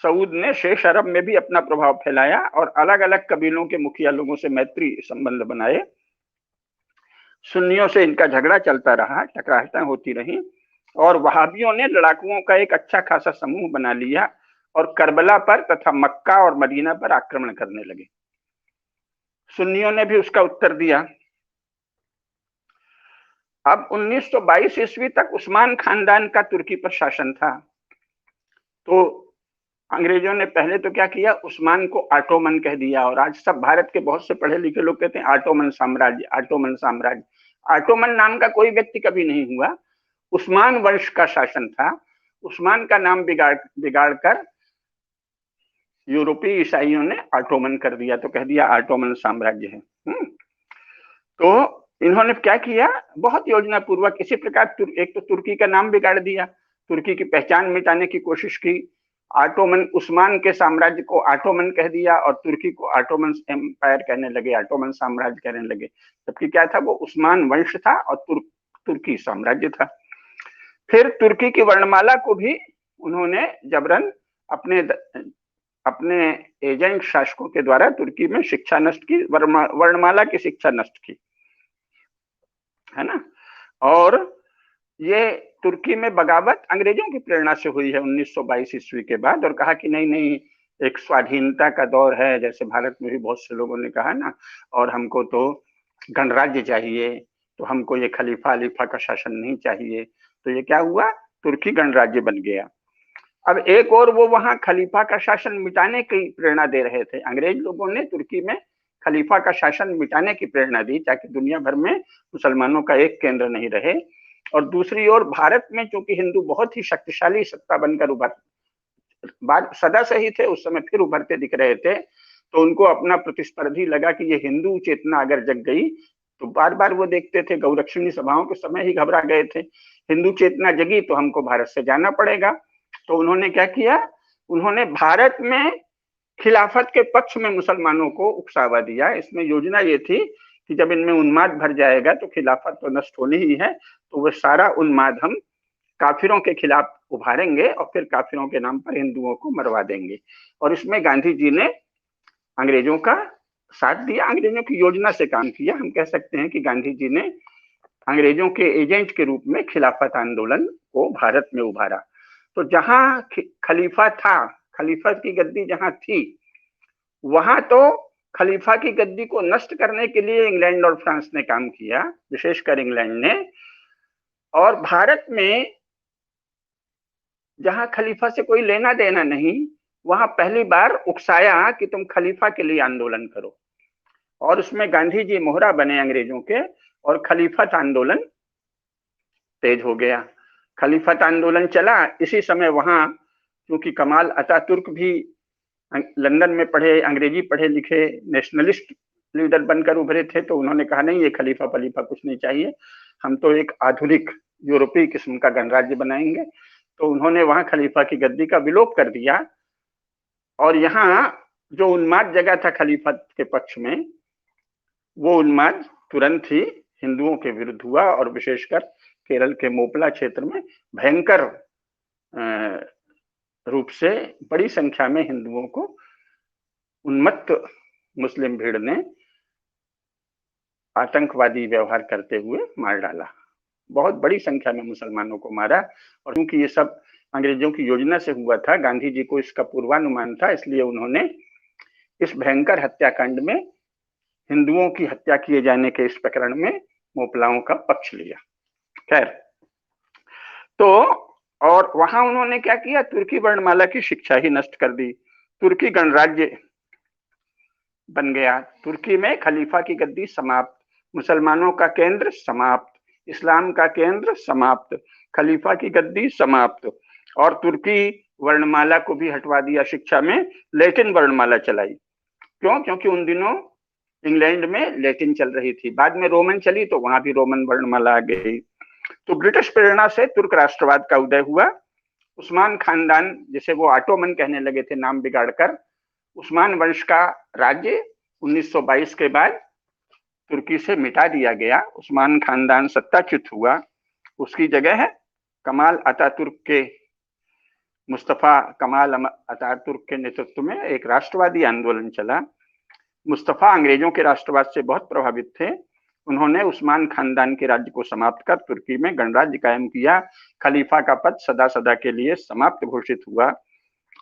सऊद ने शेष अरब में भी अपना प्रभाव फैलाया और अलग अलग कबीलों के मुखिया लोगों से मैत्री संबंध बनाए। सुन्नियों से इनका झगड़ा चलता रहा, टकराहटें होती रही, और वहाबियों ने लड़ाकुओं का एक अच्छा खासा समूह बना लिया और करबला पर तथा मक्का और मदीना पर आक्रमण करने लगे। सुन्नियों ने भी उसका उत्तर दिया। अब 1922 ईस्वी तक उस्मान खानदान का तुर्की पर शासन था। तो अंग्रेजों ने पहले तो क्या किया, उस्मान को ऑटोमन कह दिया, और आज सब भारत के बहुत से पढ़े लिखे लोग कहते हैं ऑटोमन साम्राज्य, ऑटोमन साम्राज्य। ऑटोमन नाम का कोई व्यक्ति कभी नहीं हुआ, उस्मान वंश का शासन था। उस्मान का नाम बिगाड़ कर यूरोपीय ईसाइयों ने ऑटोमन कर दिया, तो कह दिया ऑटोमन साम्राज्य है। तो इन्होंने क्या किया, बहुत योजना पूर्वक इसी प्रकार एक तो तुर्की का नाम बिगाड़ दिया, तुर्की की पहचान मिटाने की कोशिश की, ऑटोमन उस्मान के साम्राज्य को ऑटोमन कह दिया और तुर्की को ऑटोमन एम्पायर कहने लगे, ऑटोमन साम्राज्य कहने लगे, जबकि क्या था, वो उस्मान वंश था और तुर्की साम्राज्य था। फिर तुर्की की वर्णमाला को भी उन्होंने जबरन अपने एजेंट शासकों के द्वारा तुर्की में शिक्षा नष्ट की, वर्णमाला की शिक्षा नष्ट की, है ना। और ये तुर्की में बगावत अंग्रेजों की प्रेरणा से हुई है 1922 ईस्वी के बाद, और कहा कि नहीं नहीं, एक स्वाधीनता का दौर है, जैसे भारत में भी बहुत से लोगों ने कहा ना, और हमको तो गणराज्य चाहिए, तो हमको ये खलीफा अलीफा का शासन नहीं चाहिए। तो ये क्या हुआ, तुर्की गणराज्य बन गया। अब एक और वो वहां खलीफा का शासन मिटाने की प्रेरणा दे रहे थे, अंग्रेज लोगों ने तुर्की में खलीफा का शासन मिटाने की प्रेरणा दी ताकि दुनिया भर में मुसलमानों का एक केंद्र नहीं रहे। और दूसरी ओर भारत में चूंकि हिंदू बहुत ही शक्तिशाली सत्ता बनकर सदा से ही थे, उस समय फिर उभरते दिख रहे थे, तो उनको अपना प्रतिस्पर्धी लगा कि ये हिंदू चेतना अगर जग गई, तो बार बार वो देखते थे, गौरक्षणी सभाओं के समय ही घबरा गए थे, हिंदू चेतना जगी तो हमको भारत से जाना पड़ेगा। तो उन्होंने क्या किया, उन्होंने भारत में खिलाफत के पक्ष में मुसलमानों को उकसावा दिया। इसमें योजना ये थी कि जब इनमें उन्माद भर जाएगा तो खिलाफत तो नष्ट होनी ही है, तो वो सारा उन्माद हम काफिरों के खिलाफ उभारेंगे और फिर काफिरों के नाम पर हिंदुओं को मरवा देंगे। और इसमें गांधी जी ने अंग्रेजों का साथ दिया, अंग्रेजों की योजना से काम किया। हम कह सकते हैं कि गांधी जी ने अंग्रेजों के एजेंट के रूप में खिलाफत आंदोलन को भारत में उभारा। तो जहां खलीफा था, खलीफा की गद्दी जहां थी, वहां तो खलीफा की गद्दी को नष्ट करने के लिए इंग्लैंड और फ्रांस ने काम किया, विशेषकर इंग्लैंड ने। और भारत में जहां खलीफा से कोई लेना देना नहीं, वहां पहली बार उकसाया कि तुम खलीफा के लिए आंदोलन करो, और उसमें गांधी जी मोहरा बने अंग्रेजों के, और खलीफत आंदोलन तेज हो गया। खलीफत आंदोलन चला। इसी समय वहां क्योंकि कमाल अतातुर्क भी लंदन में पढ़े, अंग्रेजी पढ़े लिखे नेशनलिस्ट लीडर बनकर उभरे थे, तो उन्होंने कहा नहीं, ये खलीफा पलीफा कुछ नहीं चाहिए, हम तो एक आधुनिक यूरोपीय किस्म का गणराज्य बनाएंगे। तो उन्होंने वहां खलीफा की गद्दी का विलोप कर दिया, और यहाँ जो उन्माद जगह था खलीफत के पक्ष में, वो उन्माद तुरंत ही हिंदुओं के विरुद्ध हुआ, और विशेषकर केरल के मोपला क्षेत्र में भयंकर रूप से बड़ी संख्या में हिंदुओं को उन्मत्त मुस्लिम भीड़ ने आतंकवादी व्यवहार करते हुए मार डाला। बहुत बड़ी संख्या में मुसलमानों को मारा, और क्योंकि ये सब अंग्रेजों की योजना से हुआ था, गांधी जी को इसका पूर्वानुमान था, इसलिए उन्होंने इस भयंकर हत्याकांड में हिंदुओं की हत्या किए जाने के इस प्रकरण में मोपलाओं का पक्ष लिया। खैर, तो और वहां उन्होंने क्या किया, तुर्की वर्णमाला की शिक्षा ही नष्ट कर दी। तुर्की गणराज्य बन गया। तुर्की में खलीफा की गद्दी समाप्त, मुसलमानों का केंद्र समाप्त, इस्लाम का केंद्र समाप्त, खलीफा की गद्दी समाप्त, और तुर्की वर्णमाला को भी हटवा दिया शिक्षा में, लैटिन वर्णमाला चलाई। क्यों? क्योंकि उन दिनों इंग्लैंड में लैटिन चल रही थी, बाद में रोमन चली तो वहां भी रोमन वर्णमाला आ गई। तो ब्रिटिश प्रेरणा से तुर्क राष्ट्रवाद का उदय हुआ। उस्मान खानदान, जिसे वो ऑटोमन कहने लगे थे नाम बिगाड़कर, उस्मान वंश का राज्य 1922 के बाद तुर्की से मिटा दिया गया। उस्मान खानदान सत्ताच्युत हुआ। उसकी जगह है कमाल अतातुर्क के, मुस्तफा कमाल अतातुर्क के नेतृत्व में एक राष्ट्रवादी आंदोलन चला। मुस्तफा अंग्रेजों के राष्ट्रवाद से बहुत प्रभावित थे। उन्होंने उस्मान खानदान के राज्य को समाप्त कर तुर्की में गणराज्य कायम किया। खलीफा का पद सदा सदा के लिए समाप्त घोषित हुआ,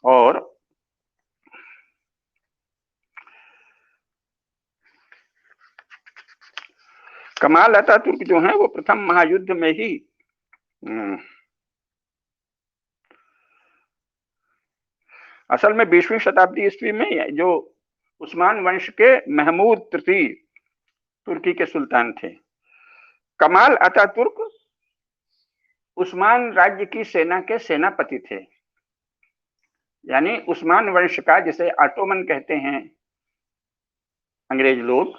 और कमाल अतातुर्क जो है वो प्रथम महायुद्ध में ही असल में 20वीं शताब्दी ईस्वी में जो उस्मान वंश के महमूद तृतीय तुर्की के सुल्तान थे, कमाल अतातुर्क उस्मान राज्य की सेना के सेनापति थे। यानी उस्मान वंश का, जिसे ऑटोमन कहते हैं अंग्रेज लोग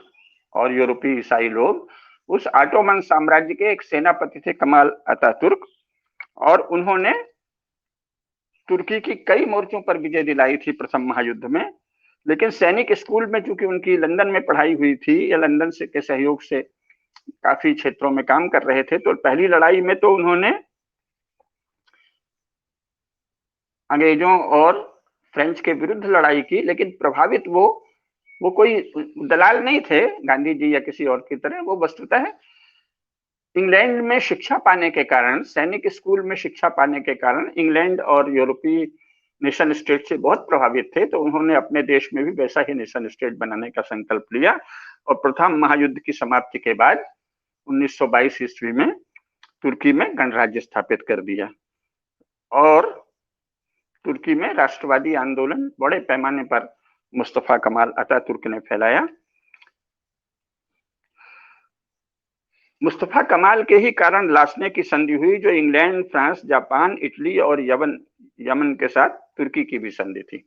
और यूरोपीय ईसाई लोग, उस ऑटोमन साम्राज्य के एक सेनापति थे कमाल अतातुर्क, और उन्होंने तुर्की की कई मोर्चों पर विजय दिलाई थी प्रथम महायुद्ध में। लेकिन सैनिक स्कूल में चूंकि उनकी लंदन में पढ़ाई हुई थी, या लंदन से के सहयोग से काफी क्षेत्रों में काम कर रहे थे, तो पहली लड़ाई में तो उन्होंने अंग्रेजों और फ्रेंच के विरुद्ध लड़ाई की, लेकिन प्रभावित वो कोई दलाल नहीं थे गांधी जी या किसी और की तरह। वो वस्तुतः इंग्लैंड में शिक्षा पाने के कारण, सैनिक स्कूल में शिक्षा पाने के कारण इंग्लैंड और यूरोपीय नेशन स्टेट से बहुत प्रभावित थे। तो उन्होंने अपने देश में भी वैसा ही नेशन स्टेट बनाने का संकल्प लिया, और प्रथम महायुद्ध की समाप्ति के बाद 1922 ईस्वी में तुर्की में गणराज्य स्थापित कर दिया, और तुर्की में राष्ट्रवादी आंदोलन बड़े पैमाने पर मुस्तफा कमाल अतातुर्क ने फैलाया। मुस्तफा कमाल के ही कारण लासने की संधि हुई, जो इंग्लैंड, फ्रांस, जापान, इटली और यमन के साथ तुर्की की भी संधि थी।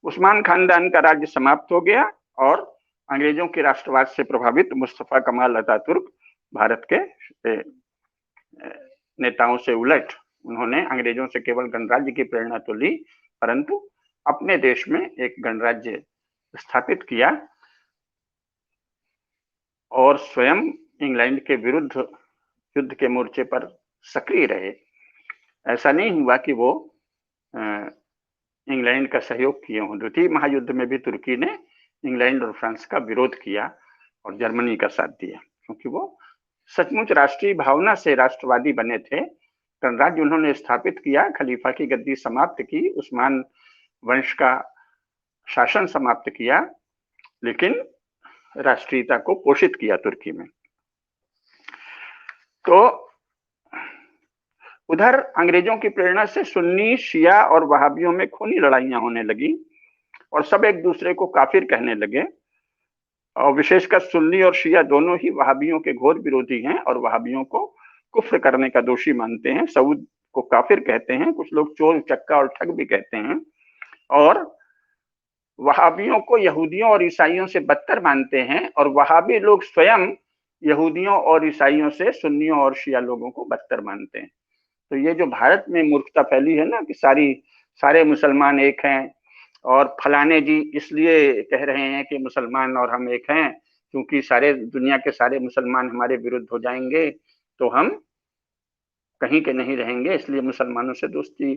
उस्मान खानदान का राज्य समाप्त हो गया, और अंग्रेजों के राष्ट्रवाद से प्रभावित मुस्तफा कमाल अतातुर्क भारत के नेताओं से उलट उन्होंने अंग्रेजों से केवल गणराज्य की प्रेरणा तो ली, परंतु अपने देश में एक गणराज्य स्थापित किया, और स्वयं इंग्लैंड के विरुद्ध युद्ध के मोर्चे पर सक्रिय रहे। ऐसा नहीं हुआ कि वो इंग्लैंड का सहयोग किए हों। द्वितीय महायुद्ध में भी तुर्की ने इंग्लैंड और फ्रांस का विरोध किया और जर्मनी का साथ दिया, क्योंकि वो सचमुच राष्ट्रीय भावना से राष्ट्रवादी बने थे। गणराज्य उन्होंने स्थापित किया, खलीफा की गद्दी समाप्त की, उस्मान वंश का शासन समाप्त किया, लेकिन राष्ट्रीयता को पोषित किया तुर्की में। तो उधर अंग्रेजों की प्रेरणा से सुन्नी, शिया और वहाबियों में खूनी लड़ाइयां होने लगी, और सब एक दूसरे को काफिर कहने लगे, और विशेषकर सुन्नी और शिया दोनों ही वहाबियों के घोर विरोधी हैं, और वहाबियों को कुफ्र करने का दोषी मानते हैं। सऊद को काफिर कहते हैं, कुछ लोग चोर, चक्का और ठग भी कहते हैं, और वहाबियों को यहूदियों और ईसाइयों से बदतर मानते हैं, और वहाबी लोग स्वयं यहूदियों और ईसाइयों से सुन्नियों और शिया लोगों को बदतर मानते हैं। तो ये जो भारत में मूर्खता फैली है ना, कि सारे मुसलमान एक हैं, और फलाने जी इसलिए कह रहे हैं कि मुसलमान और हम एक हैं क्योंकि सारे दुनिया के सारे मुसलमान हमारे विरुद्ध हो जाएंगे, तो हम कहीं के नहीं रहेंगे, इसलिए मुसलमानों से दोस्ती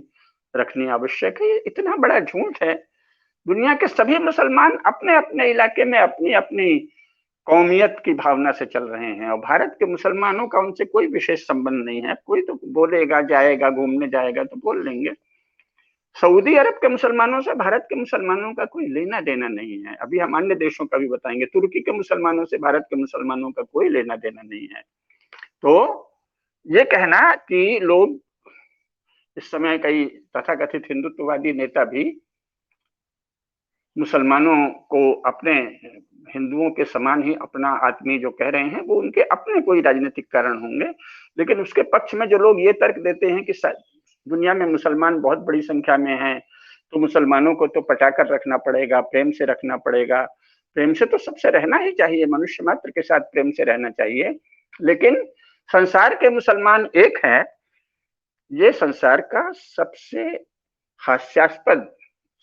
रखनी आवश्यक है। इतना बड़ा झूठ है। दुनिया के सभी मुसलमान अपने अपने इलाके में अपनी अपनी कौमियत की भावना से चल रहे हैं, और भारत के मुसलमानों का उनसे कोई विशेष संबंध नहीं है। कोई तो बोलेगा, जाएगा, घूमने जाएगा तो बोल लेंगे। सऊदी अरब के मुसलमानों से भारत के मुसलमानों का कोई लेना देना नहीं है। अभी हम अन्य देशों का भी बताएंगे। तुर्की के मुसलमानों से भारत के मुसलमानों का कोई लेना देना नहीं है। तो ये कहना कि लोग, इस समय कई तथाकथित हिंदुत्ववादी नेता भी मुसलमानों को अपने हिंदुओं के समान ही अपना आदमी जो कह रहे हैं, वो उनके अपने कोई राजनीतिक कारण होंगे। लेकिन उसके पक्ष में जो लोग ये तर्क देते हैं कि दुनिया में मुसलमान बहुत बड़ी संख्या में हैं, तो मुसलमानों को तो पटाकर रखना पड़ेगा, प्रेम से रखना पड़ेगा। प्रेम से तो सबसे रहना ही चाहिए, मनुष्य मात्र के साथ प्रेम से रहना चाहिए। लेकिन संसार के मुसलमान एक है, ये संसार का सबसे हास्यास्पद,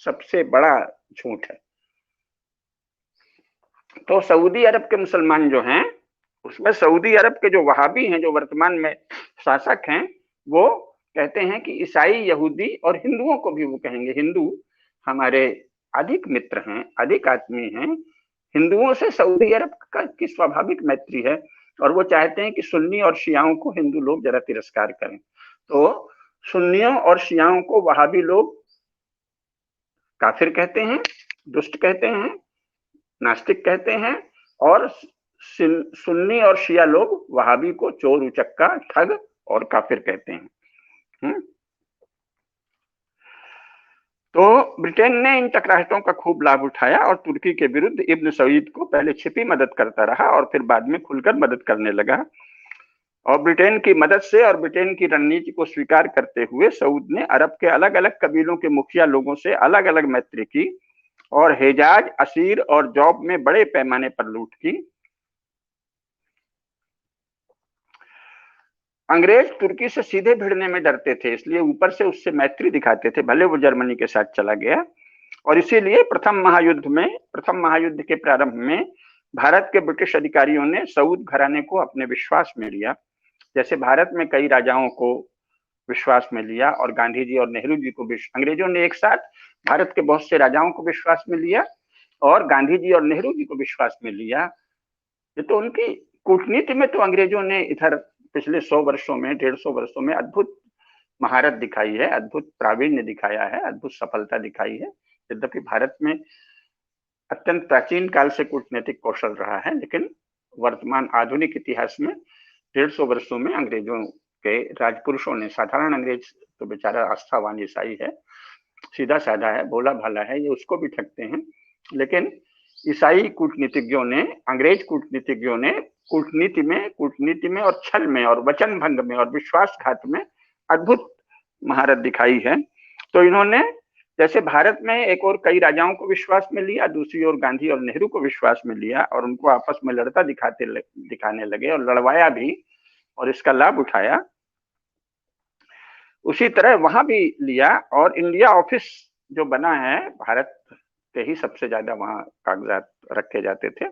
सबसे बड़ा झूठ है। तो सऊदी अरब के मुसलमान जो हैं, उसमें सऊदी अरब के जो वहाबी हैं, जो वर्तमान में शासक हैं, वो कहते हैं कि ईसाई, यहूदी और हिंदुओं को भी वो कहेंगे, हिंदू हमारे अधिक मित्र हैं, अधिक आत्मीय हैं। हिंदुओं से सऊदी अरब की स्वाभाविक मैत्री है, और वो चाहते हैं कि सुन्नी और शियाओं को हिंदू लोग जरा तिरस्कार करें। तो सुन्नियों और शियाओं को वहाबी लोग काफिर कहते हैं, दुष्ट कहते हैं, नास्तिक कहते हैं, और सुन्नी और शिया लोग वहाबी को चोर, उचक्का, ठग और काफिर कहते हैं। तो ब्रिटेन ने इन टकराहटों का खूब लाभ उठाया और तुर्की के विरुद्ध इब्न सऊद को पहले छिपी मदद करता रहा और फिर बाद में खुलकर मदद करने लगा। और ब्रिटेन की मदद से और ब्रिटेन की रणनीति को स्वीकार करते हुए सऊद ने अरब के अलग अलग कबीलों के मुखिया लोगों से अलग अलग मैत्री की और हिजाज, असीर और जौब में बड़े पैमाने पर लूट की। अंग्रेज तुर्की से सीधे भिड़ने में डरते थे, इसलिए ऊपर से उससे मैत्री दिखाते थे, भले वो जर्मनी के साथ चला गया। और इसीलिए प्रथम महायुद्ध के प्रारंभ में भारत के ब्रिटिश अधिकारियों ने सऊद घराने को अपने विश्वास में लिया, जैसे भारत में कई राजाओं को विश्वास में लिया और गांधी जी और नेहरू जी को अंग्रेजों ने एक साथ भारत के बहुत से राजाओं को विश्वास में लिया और गांधी जी और नेहरू जी को विश्वास में लिया। ये तो उनकी कूटनीति में तो अंग्रेजों ने इधर पिछले 100 वर्षों में, 150 वर्षों में अद्भुत महारत दिखाई है, अद्भुत प्रावीण्य दिखाया है, अद्भुत सफलता दिखाई है। यद्यपि भारत में अत्यंत प्राचीन काल से कूटनीतिक कौशल रहा है, लेकिन वर्तमान आधुनिक इतिहास में 150 वर्षों में अंग्रेजों के राजपुरुषों ने, साधारण अंग्रेज तो बेचारा आस्थावान ईसाई है, सीधा साधा है, भोला भाला है, ये उसको भी ठगते हैं। लेकिन ईसाई कूटनीतिज्ञों ने, अंग्रेज कूटनीतिज्ञों ने कूटनीति में और छल में और वचन भंग में और विश्वासघात में अद्भुत महारत दिखाई है। तो इन्होंने जैसे भारत में एक और कई राजाओं को विश्वास में लिया, दूसरी ओर गांधी और नेहरू को विश्वास में लिया और उनको आपस में लड़ता दिखाने लगे और लड़वाया भी और इसका लाभ उठाया। उसी तरह वहां भी लिया और इंडिया ऑफिस जो बना है, भारत के ही सबसे ज्यादा वहां कागजात रखे जाते थे,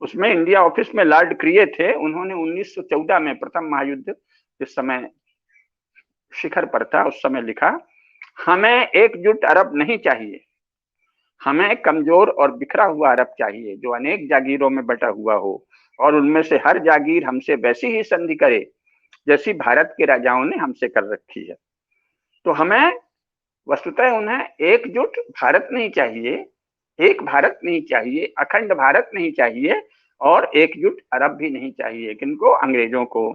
उसमें इंडिया ऑफिस में लॉर्ड क्रिए थे। उन्होंने 1914 में प्रथम महायुद्ध जिस समय शिखर पर था उस समय लिखा, हमें एकजुट अरब नहीं चाहिए, हमें कमजोर और बिखरा हुआ अरब चाहिए जो अनेक जागीरों में बटा हुआ हो और उनमें से हर जागीर हमसे वैसी ही संधि करे जैसी भारत के राजाओं ने हमसे कर रखी है। तो हमें वस्तुतः उन्हें एकजुट भारत नहीं चाहिए, एक भारत नहीं चाहिए, अखंड भारत नहीं चाहिए और एकजुट अरब भी नहीं चाहिए। किनको? अंग्रेजों को।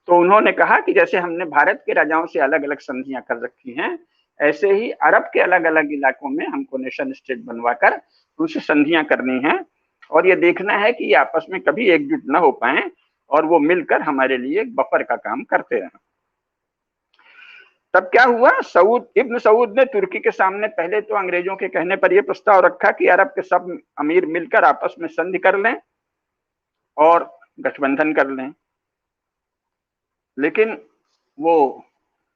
तो उन्होंने कहा कि जैसे हमने भारत के राजाओं से अलग अलग संधियां कर रखी हैं, ऐसे ही अरब के अलग अलग इलाकों में हमको नेशन स्टेट बनवाकर उनसे संधियां करनी है और ये देखना है कि ये आपस में कभी एकजुट न हो पाए और वो मिलकर हमारे लिए एक बफर का काम करते रहें। तब क्या हुआ, इब्न सऊद ने तुर्की के सामने पहले तो अंग्रेजों के कहने पर यह प्रस्ताव रखा कि अरब के सब अमीर मिलकर आपस में संधि कर लें और गठबंधन कर लें। लेकिन वो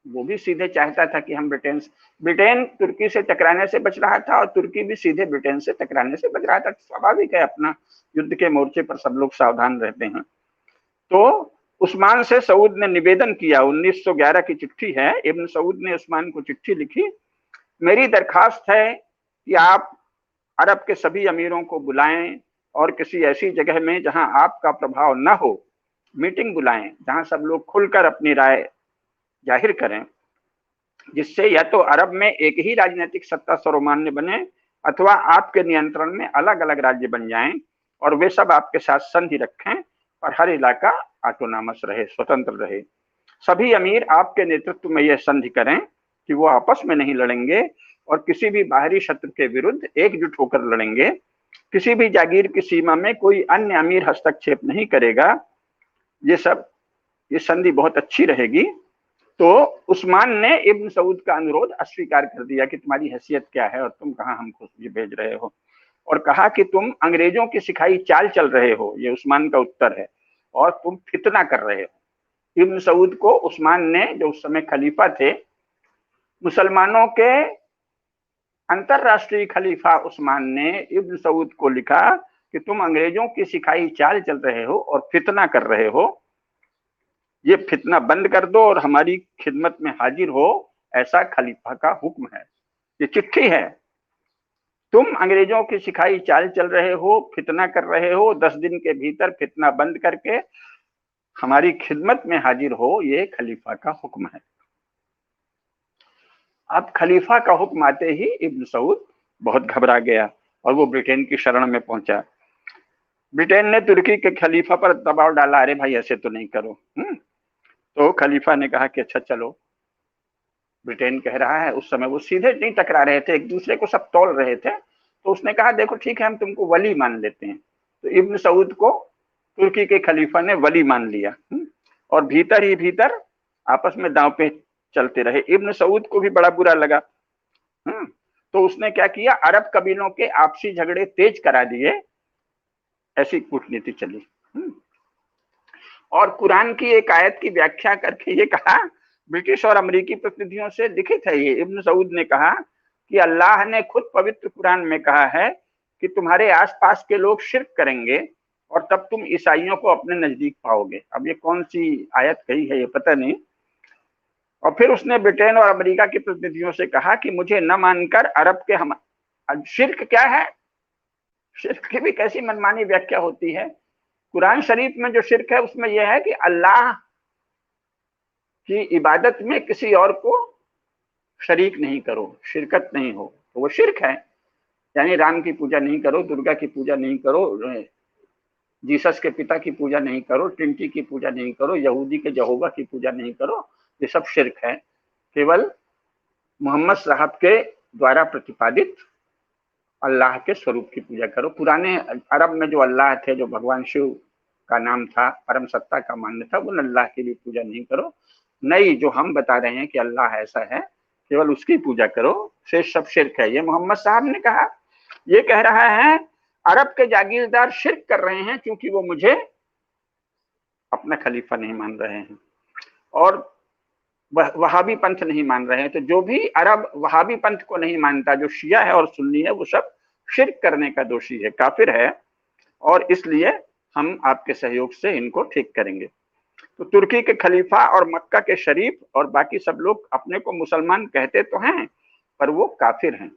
भी सीधे चाहता था कि हम ब्रिटेन तुर्की से टकराने से बच रहा था और तुर्की भी सीधे ब्रिटेन से टकराने से बच रहा था। स्वाभाविक है, अपना युद्ध के मोर्चे पर सब लोग सावधान रहते हैं। तो उस्मान से सऊद ने निवेदन किया, 1911 की चिट्ठी है, इब्न सऊद ने उस्मान को चिट्ठी लिखी, मेरी दरखास्त है कि आप अरब के सभी अमीरों को बुलाएं और किसी ऐसी जगह में जहां आपका प्रभाव न हो मीटिंग बुलाएं, जहां सब लोग खुलकर अपनी राय जाहिर करें, जिससे या तो अरब में एक ही राजनीतिक सत्ता सर्वमान्य बने अथवा आपके नियंत्रण में अलग अलग राज्य बन जाएं और वे सब आपके साथ संधि रखें और हर इलाका ऑटोनॉमस रहे, स्वतंत्र रहे। सभी अमीर आपके नेतृत्व में यह संधि करें कि वो आपस में नहीं लड़ेंगे और किसी भी बाहरी शत्रु के विरुद्ध एकजुट होकर लड़ेंगे। किसी भी जागीर की सीमा में कोई अन्य अमीर हस्तक्षेप नहीं करेगा। ये संधि बहुत अच्छी रहेगी। तो उस्मान ने इब्न सऊद का अनुरोध अस्वीकार कर दिया कि तुम्हारी हैसियत क्या है और तुम कहाँ हमको ये भेज रहे हो, और कहा कि तुम अंग्रेजों की सिखाई चाल चल रहे हो, ये उस्मान का उत्तर है, और तुम फितना कर रहे हो। इब्न सऊद को उस्मान ने, जो उस समय खलीफा थे, मुसलमानों के अंतरराष्ट्रीय खलीफा उस्मान ने इब्न सऊद को लिखा कि तुम अंग्रेजों की सिखाई चाल चल रहे हो और फितना कर रहे हो, ये फितना बंद कर दो और हमारी खिदमत में हाजिर हो, ऐसा खलीफा का हुक्म है। ये चिट्ठी है, तुम अंग्रेजों की सिखाई चाल चल रहे हो, फितना कर रहे हो, 10 दिन के भीतर फितना बंद करके हमारी खिदमत में हाजिर हो, ये खलीफा का हुक्म है। अब खलीफा का हुक्म आते ही इब्न सऊद बहुत घबरा गया और वो ब्रिटेन की शरण में पहुंचा। ब्रिटेन ने तुर्की के खलीफा पर दबाव डाला, अरे भाई ऐसे तो नहीं करो। तो खलीफा ने कहा कि अच्छा चलो, ब्रिटेन कह रहा है, उस समय वो सीधे नहीं टकरा रहे थे, एक दूसरे को सब तोल रहे थे, तो उसने कहा देखो ठीक है, हम तुमको वली मान लेते हैं। तो इब्न सऊद को तुर्की के खलीफा ने वली मान लिया और भीतर ही भीतर आपस में दांव पे चलते रहे। इब्न सऊद को भी बड़ा बुरा लगा। तो उसने क्या किया, अरब कबीलों के आपसी झगड़े तेज करा दिए, ऐसी कूटनीति चली। और कुरान की एक आयत की व्याख्या करके ये कहा, ब्रिटिश और अमेरिकी प्रतिनिधियों से लिखित है ये, इब्न सऊद ने कहा कि अल्लाह ने खुद पवित्र कुरान में कहा है कि तुम्हारे आसपास के लोग शिर्क करेंगे और तब तुम ईसाइयों को अपने नजदीक पाओगे। अब ये कौन सी आयत कही है ये पता नहीं। और फिर उसने ब्रिटेन और अमेरिका के प्रतिनिधियों से कहा कि मुझे न मानकर अरब के हम शिर्क क्या है, शिर्क की भी कैसी मनमानी व्याख्या होती है। कुरान शरीफ में जो शिर्क है उसमें यह है कि अल्लाह की इबादत में किसी और को शरीक नहीं करो, शिरकत नहीं हो, तो वो शिर्क है। यानी राम की पूजा नहीं करो, दुर्गा की पूजा नहीं करो, जीसस के पिता की पूजा नहीं करो, ट्रिनिटी की पूजा नहीं करो, यहूदी के यहोवा की पूजा नहीं करो, ये सब शिर्क है। केवल मोहम्मद साहब के द्वारा प्रतिपादित अल्लाह के स्वरूप की पूजा करो। पुराने अरब में जो अल्लाह थे, जो भगवान शिव का नाम था, परम सत्ता का मान्य था, उन अल्लाह की भी पूजा नहीं करो। नहीं, जो हम बता रहे हैं कि अल्लाह ऐसा है, केवल उसकी पूजा करो, शेष सब शिर्क है। ये मोहम्मद साहब ने कहा। ये कह रहा है अरब के जागीरदार शिर्क कर रहे हैं क्योंकि वो मुझे अपना खलीफा नहीं मान रहे हैं और वहाबी पंथ नहीं मान रहे हैं। तो जो भी अरब वहाबी पंथ को नहीं मानता, जो शिया है और सुन्नी है, वो सब शिर्क करने का दोषी है, काफिर है, और इसलिए हम आपके सहयोग से इनको ठीक करेंगे। तो तुर्की के खलीफा और मक्का के शरीफ और बाकी सब लोग अपने को मुसलमान कहते तो हैं, पर वो काफिर हैं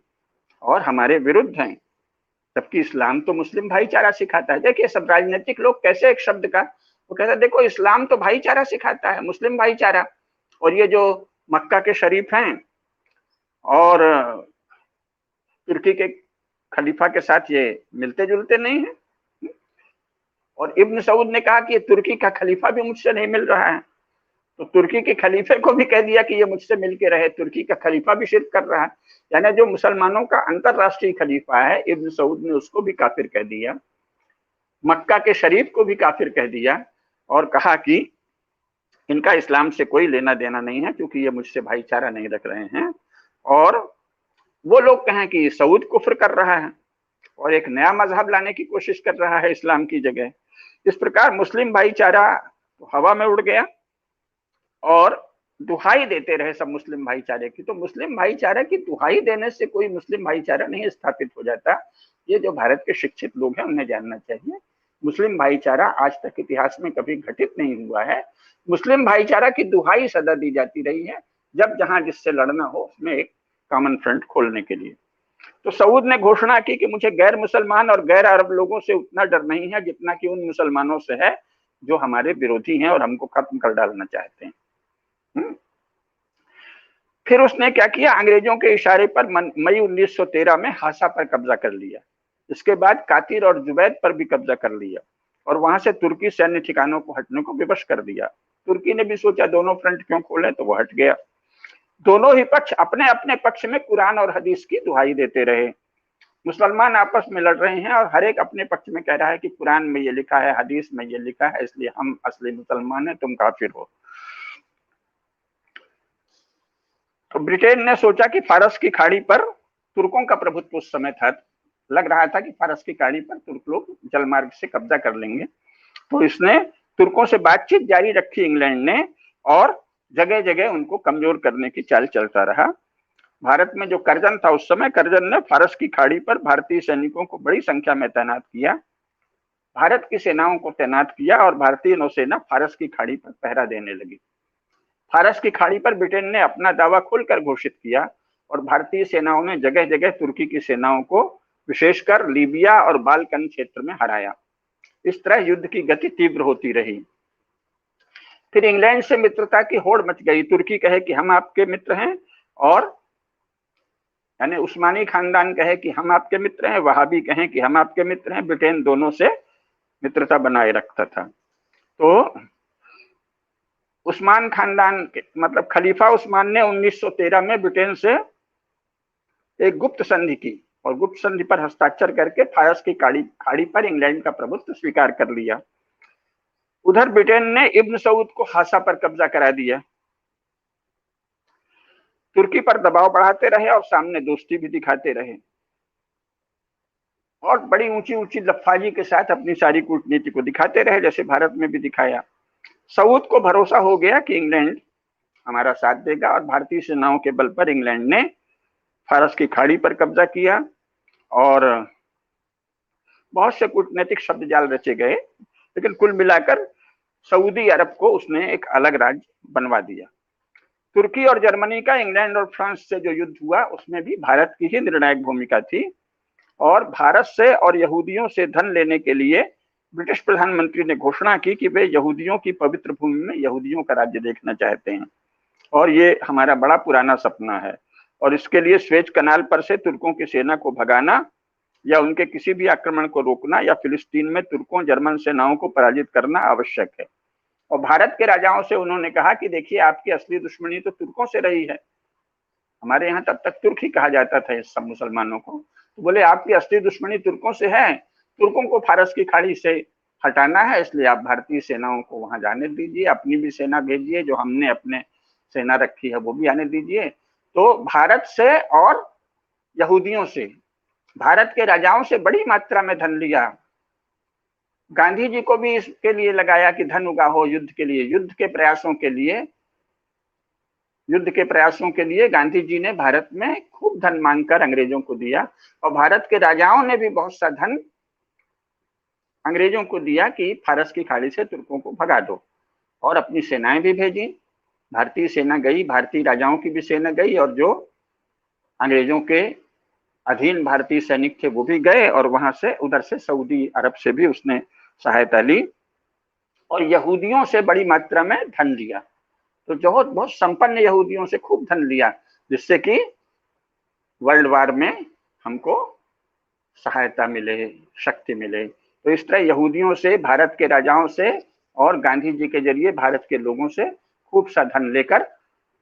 और हमारे विरुद्ध हैं, जबकि इस्लाम तो मुस्लिम भाईचारा सिखाता है। देखिए सब राजनीतिक लोग कैसे एक शब्द का वो कहता है, देखो इस्लाम तो भाईचारा सिखाता है, मुस्लिम भाईचारा, और ये जो मक्का के शरीफ हैं और तुर्की के खलीफा के साथ ये मिलते जुलते नहीं है। और इब्न सऊद ने कहा कि ये तुर्की का खलीफा भी मुझसे नहीं मिल रहा है, तो तुर्की के खलीफे को भी कह दिया कि ये मुझसे मिलके रहे, तुर्की का खलीफा भी शिर्क कर रहा है। यानी जो मुसलमानों का अंतरराष्ट्रीय खलीफा है, इब्न सऊद ने उसको भी काफिर कह दिया, मक्का के शरीफ को भी काफिर कह दिया और कहा कि इनका इस्लाम से कोई लेना देना नहीं है क्योंकि ये मुझसे भाईचारा नहीं रख रहे हैं। और वो लोग कहें कि सऊद कुफ्र कर रहा है और एक नया मजहब लाने की कोशिश कर रहा है इस्लाम की जगह। इस प्रकार मुस्लिम भाईचारा तो हवा में उड़ गया और दुहाई देते रहे सब मुस्लिम भाईचारे की। तो मुस्लिम भाईचारे की दुहाई देने से कोई मुस्लिम भाईचारा नहीं स्थापित हो जाता। ये जो भारत के शिक्षित लोग हैं उन्हें जानना चाहिए, मुस्लिम भाईचारा आज तक इतिहास में कभी घटित नहीं हुआ है। मुस्लिम भाईचारा की दुहाई सदा दी जाती रही है, जब जहां जिससे लड़ना हो उसमें एक कॉमन फ्रंट खोलने के लिए। तो सऊद ने घोषणा की कि मुझे गैर मुसलमान और गैर अरब लोगों से उतना डर नहीं है जितना कि उन मुसलमानों से है जो हमारे विरोधी हैं और हमको खत्म कर डालना चाहते हैं। फिर उसने क्या किया, अंग्रेजों के इशारे पर मई 1913 में हासा पर कब्जा कर लिया। इसके बाद कातिर और जुबैद पर भी कब्जा कर लिया और वहां से तुर्की सैन्य ठिकानों को हटने को विवश कर दिया। तुर्की ने भी सोचा दोनों फ्रंट क्यों खोलें, तो वो हट गया। दोनों ही पक्ष अपने अपने पक्ष में कुरान और हदीस की दुहाई देते रहे। मुसलमान आपस में लड़ रहे हैं और हर एक अपने पक्ष में कह रहा है कि कुरान में ये लिखा है, हदीस में ये लिखा है, इसलिए हम असली मुसलमान हैं, तुम काफिर हो। तो ब्रिटेन ने सोचा कि फारस की खाड़ी पर तुर्कों का प्रभुत्व उस समय था, लग रहा था कि फारस की खाड़ी पर तुर्क लोग जलमार्ग से कब्जा कर लेंगे। तो इसने तुर्कों से बातचीत जारी रखी इंग्लैंड ने और जगह जगह उनको कमजोर करने की चाल चलता रहा। भारत में जो करजन था उस समय, करजन ने फारस की खाड़ी पर भारतीय सैनिकों को बड़ी संख्या में तैनात किया, भारत की सेनाओं को तैनात किया और भारतीय नौसेना फारस की खाड़ी पर पहरा देने लगी। फारस की खाड़ी पर ब्रिटेन ने अपना दावा खुलकर घोषित किया और भारतीय सेनाओं ने जगह जगह तुर्की की सेनाओं को विशेषकर लीबिया और बाल्कन क्षेत्र में हराया। इस तरह युद्ध की गति तीव्र होती रही। फिर इंग्लैंड से मित्रता की होड़ मच गई। तुर्की कहे कि हम आपके मित्र हैं और यानी उस्मानी खानदान कहे कि हम आपके मित्र हैं, वहाबी कहें कि हम आपके मित्र हैं। ब्रिटेन दोनों से मित्रता बनाए रखता था। तो उस्मान खानदान के मतलब खलीफा उस्मान ने 1913 में ब्रिटेन से एक गुप्त संधि की और गुप्त संधि पर हस्ताक्षर करके फारस की खाड़ी पर इंग्लैंड का प्रभुत्व स्वीकार कर लिया। उधर ब्रिटेन ने इब्न सऊद को हासा पर कब्जा करा दिया। तुर्की पर दबाव बढ़ाते रहे और सामने दोस्ती भी दिखाते रहे और बड़ी ऊंची ऊंची लफाजी के साथ अपनी सारी कूटनीति को दिखाते रहे, जैसे भारत में भी दिखाया। सऊद को भरोसा हो गया कि इंग्लैंड हमारा साथ देगा और भारतीय सेनाओं के बल पर इंग्लैंड ने फारस की खाड़ी पर कब्जा किया और बहुत से कूटनीतिक शब्द जाल रचे गए, लेकिन कुल मिलाकर सऊदी अरब को उसने एक अलग राज्य बनवा दिया। तुर्की और जर्मनी का इंग्लैंड और फ्रांस से जो युद्ध हुआ उसमें भी भारत की ही निर्णायक भूमिका थी और भारत से और यहूदियों से धन लेने के लिए ब्रिटिश प्रधानमंत्री ने घोषणा की कि वे यहूदियों की पवित्र भूमि में यहूदियों का राज्य देखना चाहते हैं और ये हमारा बड़ा पुराना सपना है और इसके लिए स्वेज कनाल पर से तुर्कों की सेना को भगाना या उनके किसी भी आक्रमण को रोकना या फिलिस्तीन में तुर्कों जर्मन सेनाओं को पराजित करना आवश्यक है। और भारत के राजाओं से उन्होंने कहा कि देखिए, आपकी असली दुश्मनी तो तुर्कों से रही है, हमारे यहाँ तब तक तुर्क ही कहा जाता था इस सब मुसलमानों को। तो बोले आपकी असली दुश्मनी तुर्कों से है, तुर्कों को फारस की खाड़ी से हटाना है, इसलिए आप भारतीय सेनाओं को वहां जाने दीजिए, अपनी भी सेना भेजिए, जो हमने अपने सेना रखी है वो भी आने दीजिए। तो भारत से और यहूदियों से, भारत के राजाओं से बड़ी मात्रा में धन लिया। गांधी जी को भी इसके लिए लगाया कि धन उगा हो युद्ध के लिए, युद्ध के प्रयासों के लिए गांधी जी ने भारत में खूब धन मांगकर अंग्रेजों को दिया और भारत के राजाओं ने भी बहुत सा धन अंग्रेजों को दिया कि फारस की खाड़ी से तुर्कों को भगा दो और अपनी सेनाएं भी भेजी। भारतीय सेना गई, भारतीय राजाओं की भी सेना गई और जो अंग्रेजों के अधीन भारतीय सैनिक थे वो भी गए और वहां से उधर से सऊदी अरब से भी उसने सहायता ली और यहूदियों से बड़ी मात्रा में धन लिया। तो बहुत संपन्न यहूदियों से खूब धन लिया, जिससे कि वर्ल्ड वार में हमको सहायता मिले, शक्ति मिले। तो इस तरह यहूदियों से, भारत के राजाओं से और गांधी जी के जरिए भारत के लोगों से खूब सा धन लेकर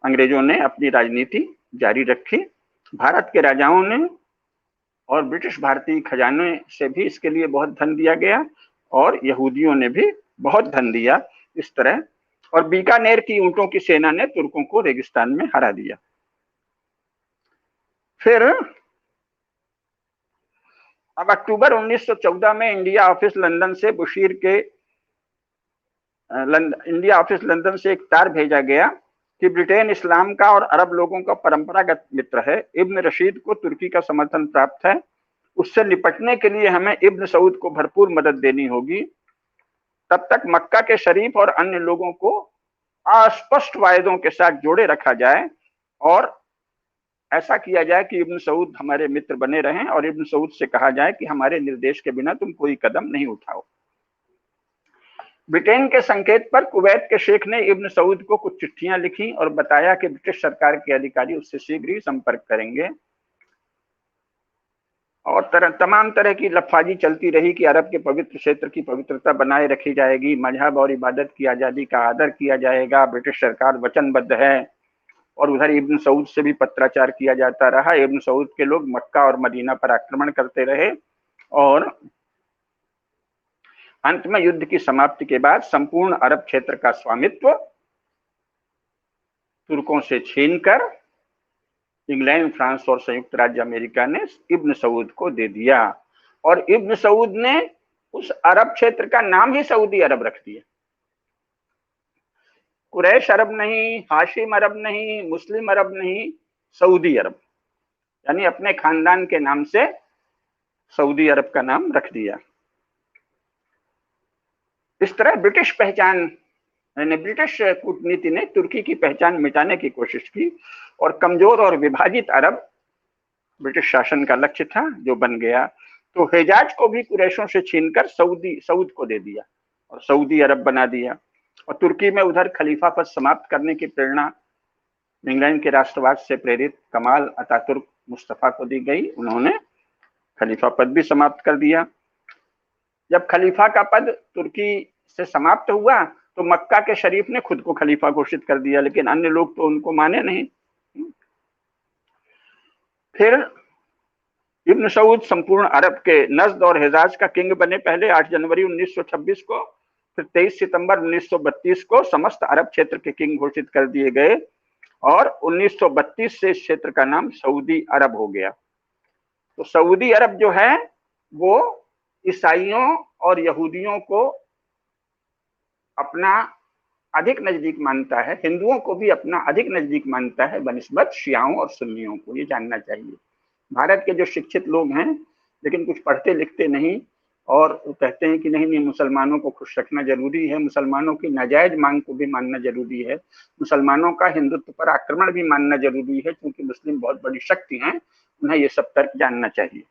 अंग्रेजों ने अपनी राजनीति जारी रखी। भारत के राजाओं ने और ब्रिटिश भारतीय खजाने से भी इसके लिए बहुत धन दिया गया और यहूदियों ने भी बहुत धन दिया इस तरह। और बीकानेर की ऊंटों की सेना ने तुर्कों को रेगिस्तान में हरा दिया। फिर अब अक्टूबर 1914 में इंडिया ऑफिस लंदन से एक तार भेजा गया कि ब्रिटेन इस्लाम का और अरब लोगों का परंपरागत मित्र है। इब्न रशीद को तुर्की का समर्थन प्राप्त है, उससे निपटने के लिए हमें इब्न सऊद को भरपूर मदद देनी होगी। तब तक मक्का के शरीफ और अन्य लोगों को अस्पष्ट वायदों के साथ जोड़े रखा जाए और ऐसा किया जाए कि इब्न सऊद हमारे मित्र बने रहें और इब्न सऊद से कहा जाए कि हमारे निर्देश के बिना तुम कोई कदम नहीं उठाओ। ब्रिटेन के संकेत पर कुवैत के शेख ने इब्न सऊद को कुछ चिट्ठियां लिखी और बताया कि ब्रिटिश सरकार के अधिकारी उससे शीघ्र ही संपर्क करेंगे। और तमाम तरह की लफाजी चलती रही कि अरब के पवित्र क्षेत्र की पवित्रता बनाए रखी जाएगी, मजहब और इबादत की आज़ादी का आदर किया जाएगा, ब्रिटिश सरकार वचनबद्ध है। और उधर इब्न सऊद से भी पत्राचार किया जाता रहा। इब्न सऊद के लोग मक्का और मदीना पर आक्रमण करते रहे और अंत में युद्ध की समाप्ति के बाद संपूर्ण अरब क्षेत्र का स्वामित्व तुर्कों से छीनकर इंग्लैंड, फ्रांस और संयुक्त राज्य अमेरिका ने इब्न सऊद को दे दिया। और इब्न सऊद ने उस अरब क्षेत्र का नाम ही सऊदी अरब रख दिया। कुरैश अरब नहीं, हाशिम अरब नहीं, मुस्लिम अरब नहीं, सऊदी अरब, यानी अपने खानदान के नाम से सऊदी अरब का नाम रख दिया। इस तरह ब्रिटिश पहचान, यानी ब्रिटिश कूटनीति ने तुर्की की पहचान मिटाने की कोशिश की और कमजोर और विभाजित अरब ब्रिटिश शासन का लक्ष्य था, जो बन गया। तो हिजाज को भी कुरैशों से छीनकर सऊद को दे दिया और सऊदी अरब बना दिया। और तुर्की में उधर खलीफा पद समाप्त करने की प्रेरणा इंग्लैंड के राष्ट्रवाद से प्रेरित कमाल अतातुर्क मुस्तफा को दी गई। उन्होंने खलीफा पद भी समाप्त कर दिया। जब खलीफा का पद तुर्की से समाप्त हुआ तो मक्का के शरीफ ने खुद को खलीफा घोषित कर दिया, लेकिन अन्य लोग तो उनको माने नहीं। फिर इब्न सऊद संपूर्ण अरब के नजद और हिजाज का किंग बने। पहले 8 जनवरी 1926 को, फिर 23 सितंबर 1932 को समस्त अरब क्षेत्र के किंग घोषित कर दिए गए और 1932 से इस क्षेत्र का नाम सऊदी अरब हो गया। तो सऊदी अरब जो है वो ईसाइयों और यहूदियों को अपना अधिक नजदीक मानता है, हिंदुओं को भी अपना अधिक नजदीक मानता है बनिस्बत शियाओं और सुन्नियों को। ये जानना चाहिए। भारत के जो शिक्षित लोग हैं लेकिन कुछ पढ़ते लिखते नहीं, और वो कहते हैं कि नहीं नहीं मुसलमानों को खुश रखना जरूरी है, मुसलमानों की नाजायज मांग को भी मानना जरूरी है, मुसलमानों का हिंदुत्व पर आक्रमण भी मानना जरूरी है, क्योंकि मुस्लिम बहुत बड़ी शक्ति हैं, उन्हें ये सब तर्क जानना चाहिए।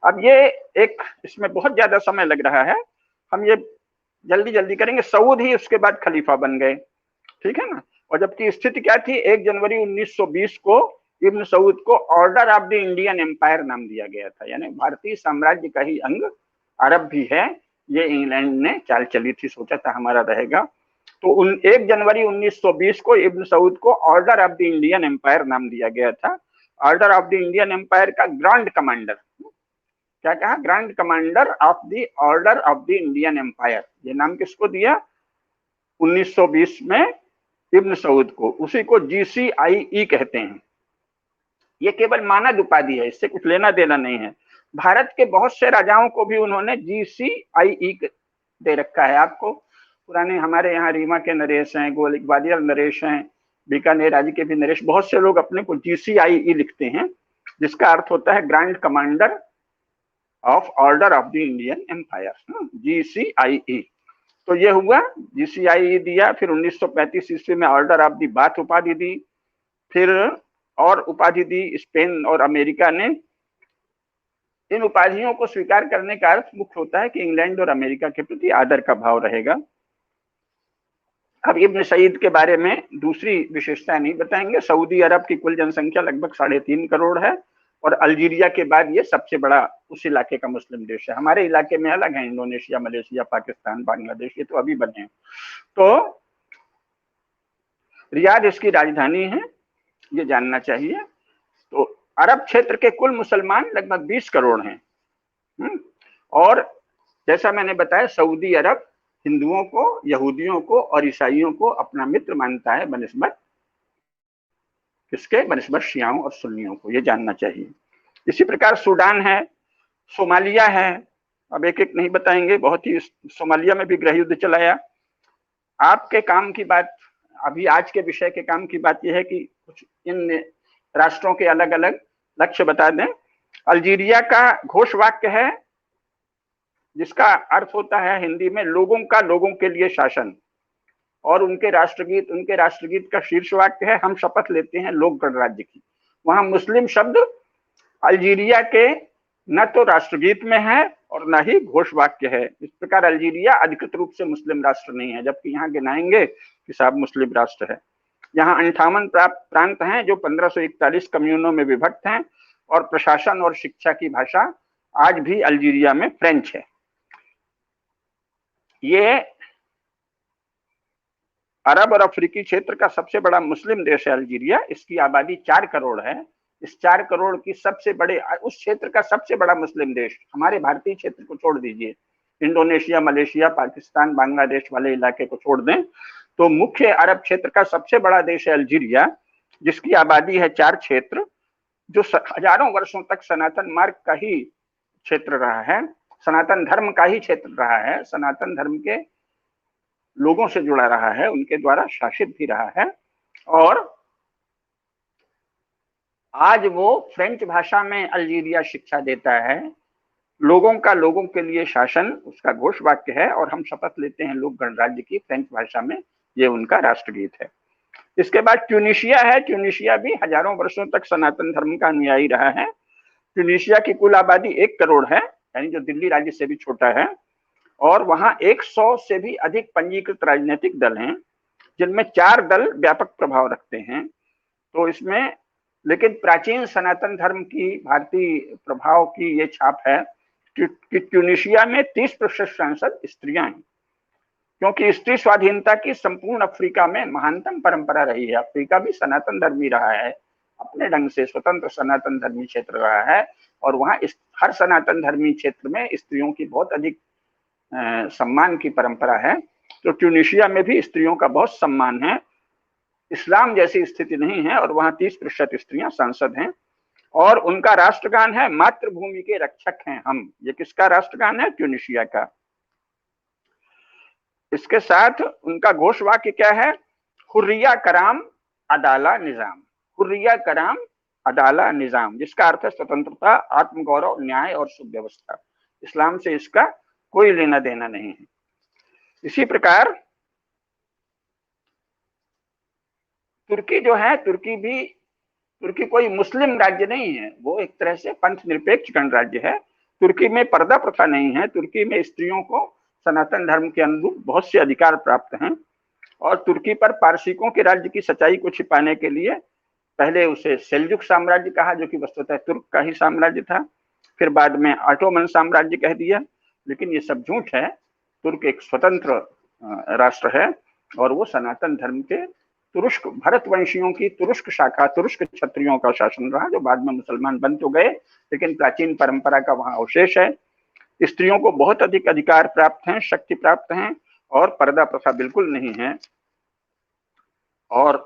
अब ये एक, इसमें बहुत ज्यादा समय लग रहा है, हम ये जल्दी जल्दी करेंगे। सऊद ही उसके बाद खलीफा बन गए, ठीक है ना। और जबकि स्थिति क्या थी, 1 जनवरी 1920 को इब्न सऊद को Order of the Indian Empire नाम दिया गया था, यानी भारतीय साम्राज्य का ही अंग अरब भी है। ये इंग्लैंड ने चाल चली थी, सोचा था हमारा रहेगा। तो 1 जनवरी 1920 को इब्न सऊद को Order of the Indian Empire नाम दिया गया था। Order of the Indian Empire का ग्रांड कमांडर, क्या कहा, Grand Commander of the Order of the Indian Empire, ये नाम किसको दिया 1920 में, इब्न सऊद को। उसी को GCIE कहते हैं। ये केवल मानद उपाधि है, इससे कुछ लेना देना नहीं है। भारत के बहुत से राजाओं को भी उन्होंने GCIE दे रखा है। आपको पुराने हमारे यहाँ रीवा के नरेश हैं, ग्वालियर नरेश हैं, बीकानेर आदि के भी नरेश, बहुत से लोग अपने को GCIE लिखते हैं, जिसका अर्थ होता है Grand Commander of Order of the Indian Empire, GCIE। तो ये हुआ, GCIE दिया। फिर 1935 ईस्वी में ऑर्डर ऑफ द बाथ उपाधि दी, फिर और उपाधि दी स्पेन और अमेरिका ने। इन उपाधियों को स्वीकार करने का अर्थ मुख्य होता है कि इंग्लैंड और अमेरिका के प्रति आदर का भाव रहेगा। अब इब्न सईद के बारे में दूसरी विशेषता नहीं बताएंगे। सऊदी अरब की कुल जनसंख्या लगभग 3.5 करोड़ है और अल्जीरिया के बाद ये सबसे बड़ा उस इलाके का मुस्लिम देश है। हमारे इलाके में अलग है, इंडोनेशिया, मलेशिया, पाकिस्तान, बांग्लादेश, ये तो अभी बने हैं। तो रियाद इसकी राजधानी है, ये जानना चाहिए। तो अरब क्षेत्र के कुल मुसलमान लगभग 20 करोड़ हैं। और जैसा मैंने बताया, सऊदी अरब हिंदुओं को, यहूदियों को और ईसाइयों को अपना मित्र मानता है बनिस्बत किसके, बनिस्बत शियाओं और सुन्नियों को, ये जानना चाहिए। इसी प्रकार सूडान है, सोमालिया है। अब एक एक नहीं बताएंगे, बहुत ही, सोमालिया में भी गृह युद्ध चलाया। आपके काम की बात, अभी आज के विषय के काम की बात यह है कि कुछ इन राष्ट्रों के अलग अलग लक्ष्य बता दें। अल्जीरिया का घोष वाक्य है, जिसका अर्थ होता है हिंदी में लोगों का लोगों के लिए शासन, और उनके राष्ट्रगीत का शीर्ष वाक्य है, हम शपथ लेते हैं लोक गणराज्य की। वहां मुस्लिम शब्द अल्जीरिया के न तो राष्ट्रगीत में है और न ही घोष वाक्य है। इस प्रकार अल्जीरिया अधिकृत रूप से मुस्लिम राष्ट्र नहीं है, जबकि यहाँ गिनाएंगे कि साहब मुस्लिम राष्ट्र है। यहाँ 58 प्रांत हैं जो 1541 कम्यूनों में विभक्त हैं, और प्रशासन और शिक्षा की भाषा आज भी अल्जीरिया में फ्रेंच है। ये अरब और अफ्रीकी क्षेत्र का सबसे बड़ा मुस्लिम देश है अल्जीरिया। इसकी आबादी 4 करोड़ है। इस 4 करोड़ की सबसे बड़े, उस क्षेत्र का सबसे बड़ा मुस्लिम देश, हमारे भारतीय क्षेत्र को छोड़ दीजिए, इंडोनेशिया, मलेशिया, पाकिस्तान, बांग्लादेश वाले इलाके को छोड़ दें, तो मुख्य अरब क्षेत्र का सबसे बड़ा देश है अल्जीरिया, जिसकी आबादी है 4 क्षेत्र, जो हजारों वर्षों तक सनातन मार्ग का ही क्षेत्र रहा है, सनातन धर्म का ही क्षेत्र रहा है, सनातन धर्म के लोगों से जुड़ा रहा है, उनके द्वारा शासित भी रहा है। और आज वो फ्रेंच भाषा में अल्जीरिया शिक्षा देता है। लोगों का लोगों के लिए शासन उसका घोष वाक्य है, और हम शपथ लेते हैं लोक गणराज्य की फ्रेंच भाषा में, ये उनका राष्ट्रगीत है। इसके बाद ट्यूनीशिया है। ट्यूनीशिया भी हजारों वर्षों तक सनातन धर्म का अनुयायी रहा है। ट्यूनीशिया की कुल आबादी 1 करोड़ है, यानी जो दिल्ली राज्य से भी छोटा है, और वहां 100 से भी अधिक पंजीकृत राजनीतिक दल हैं, जिनमें 4 दल व्यापक प्रभाव रखते हैं। तो इसमें लेकिन प्राचीन सनातन धर्म की भारतीय प्रभाव की ये छाप है कि ट्यूनीशिया में 30% सांसद स्त्रियां हैं, क्योंकि स्त्री स्वाधीनता की संपूर्ण अफ्रीका में महानतम परंपरा रही है। अफ्रीका भी सनातन धर्मी रहा है, अपने ढंग से स्वतंत्र सनातन धर्मी क्षेत्र रहा है, और वहां हर सनातन धर्मी क्षेत्र में स्त्रियों की बहुत अधिक सम्मान की परंपरा है। तो ट्यूनीशिया में भी स्त्रियों का बहुत सम्मान है। इस्लाम जैसी स्थिति नहीं है, और वहां 30% स्त्रियां सांसद हैं। और उनका राष्ट्रगान है मातृभूमि के रक्षक हैं हम। ये किसका राष्ट्रगान है? ट्यूनीशिया का। इसके साथ उनका घोष वाक्य क्या है? हुर्रिया कराम अदाला निजाम। हुर्रिया कराम अदाला निजाम, जिसका अर्थ है स्वतंत्रता, आत्मगौरव, न्याय और सुव्यवस्था। इस्लाम से इसका कोई लेना देना नहीं है। इसी प्रकार तुर्की जो है, तुर्की कोई मुस्लिम राज्य नहीं है, वो एक तरह से पंथ निरपेक्ष गणराज्य है। तुर्की में पर्दा प्रथा नहीं है। तुर्की में स्त्रियों को सनातन धर्म के अनुरूप बहुत से अधिकार प्राप्त हैं। और तुर्की पर पारसिकों के राज्य की सच्चाई को छिपाने के लिए पहले उसे सेल्जुक साम्राज्य कहा, जो कि वस्तुतः तुर्क का ही साम्राज्य था। फिर बाद में ऑटोमन साम्राज्य कह दिया, लेकिन ये सब झूठ है। तुर्क एक स्वतंत्र राष्ट्र है, और वो सनातन धर्म के तुरुष्क भरतवंशियों की तुरुष्क शाखा, तुरुष्क क्षत्रियों का शासन रहा, जो बाद में मुसलमान बन तो गए, लेकिन प्राचीन परंपरा का वहां अवशेष है। स्त्रियों को बहुत अधिक अधिकार प्राप्त हैं, शक्ति प्राप्त हैं, और पर्दा प्रथा बिल्कुल नहीं है। और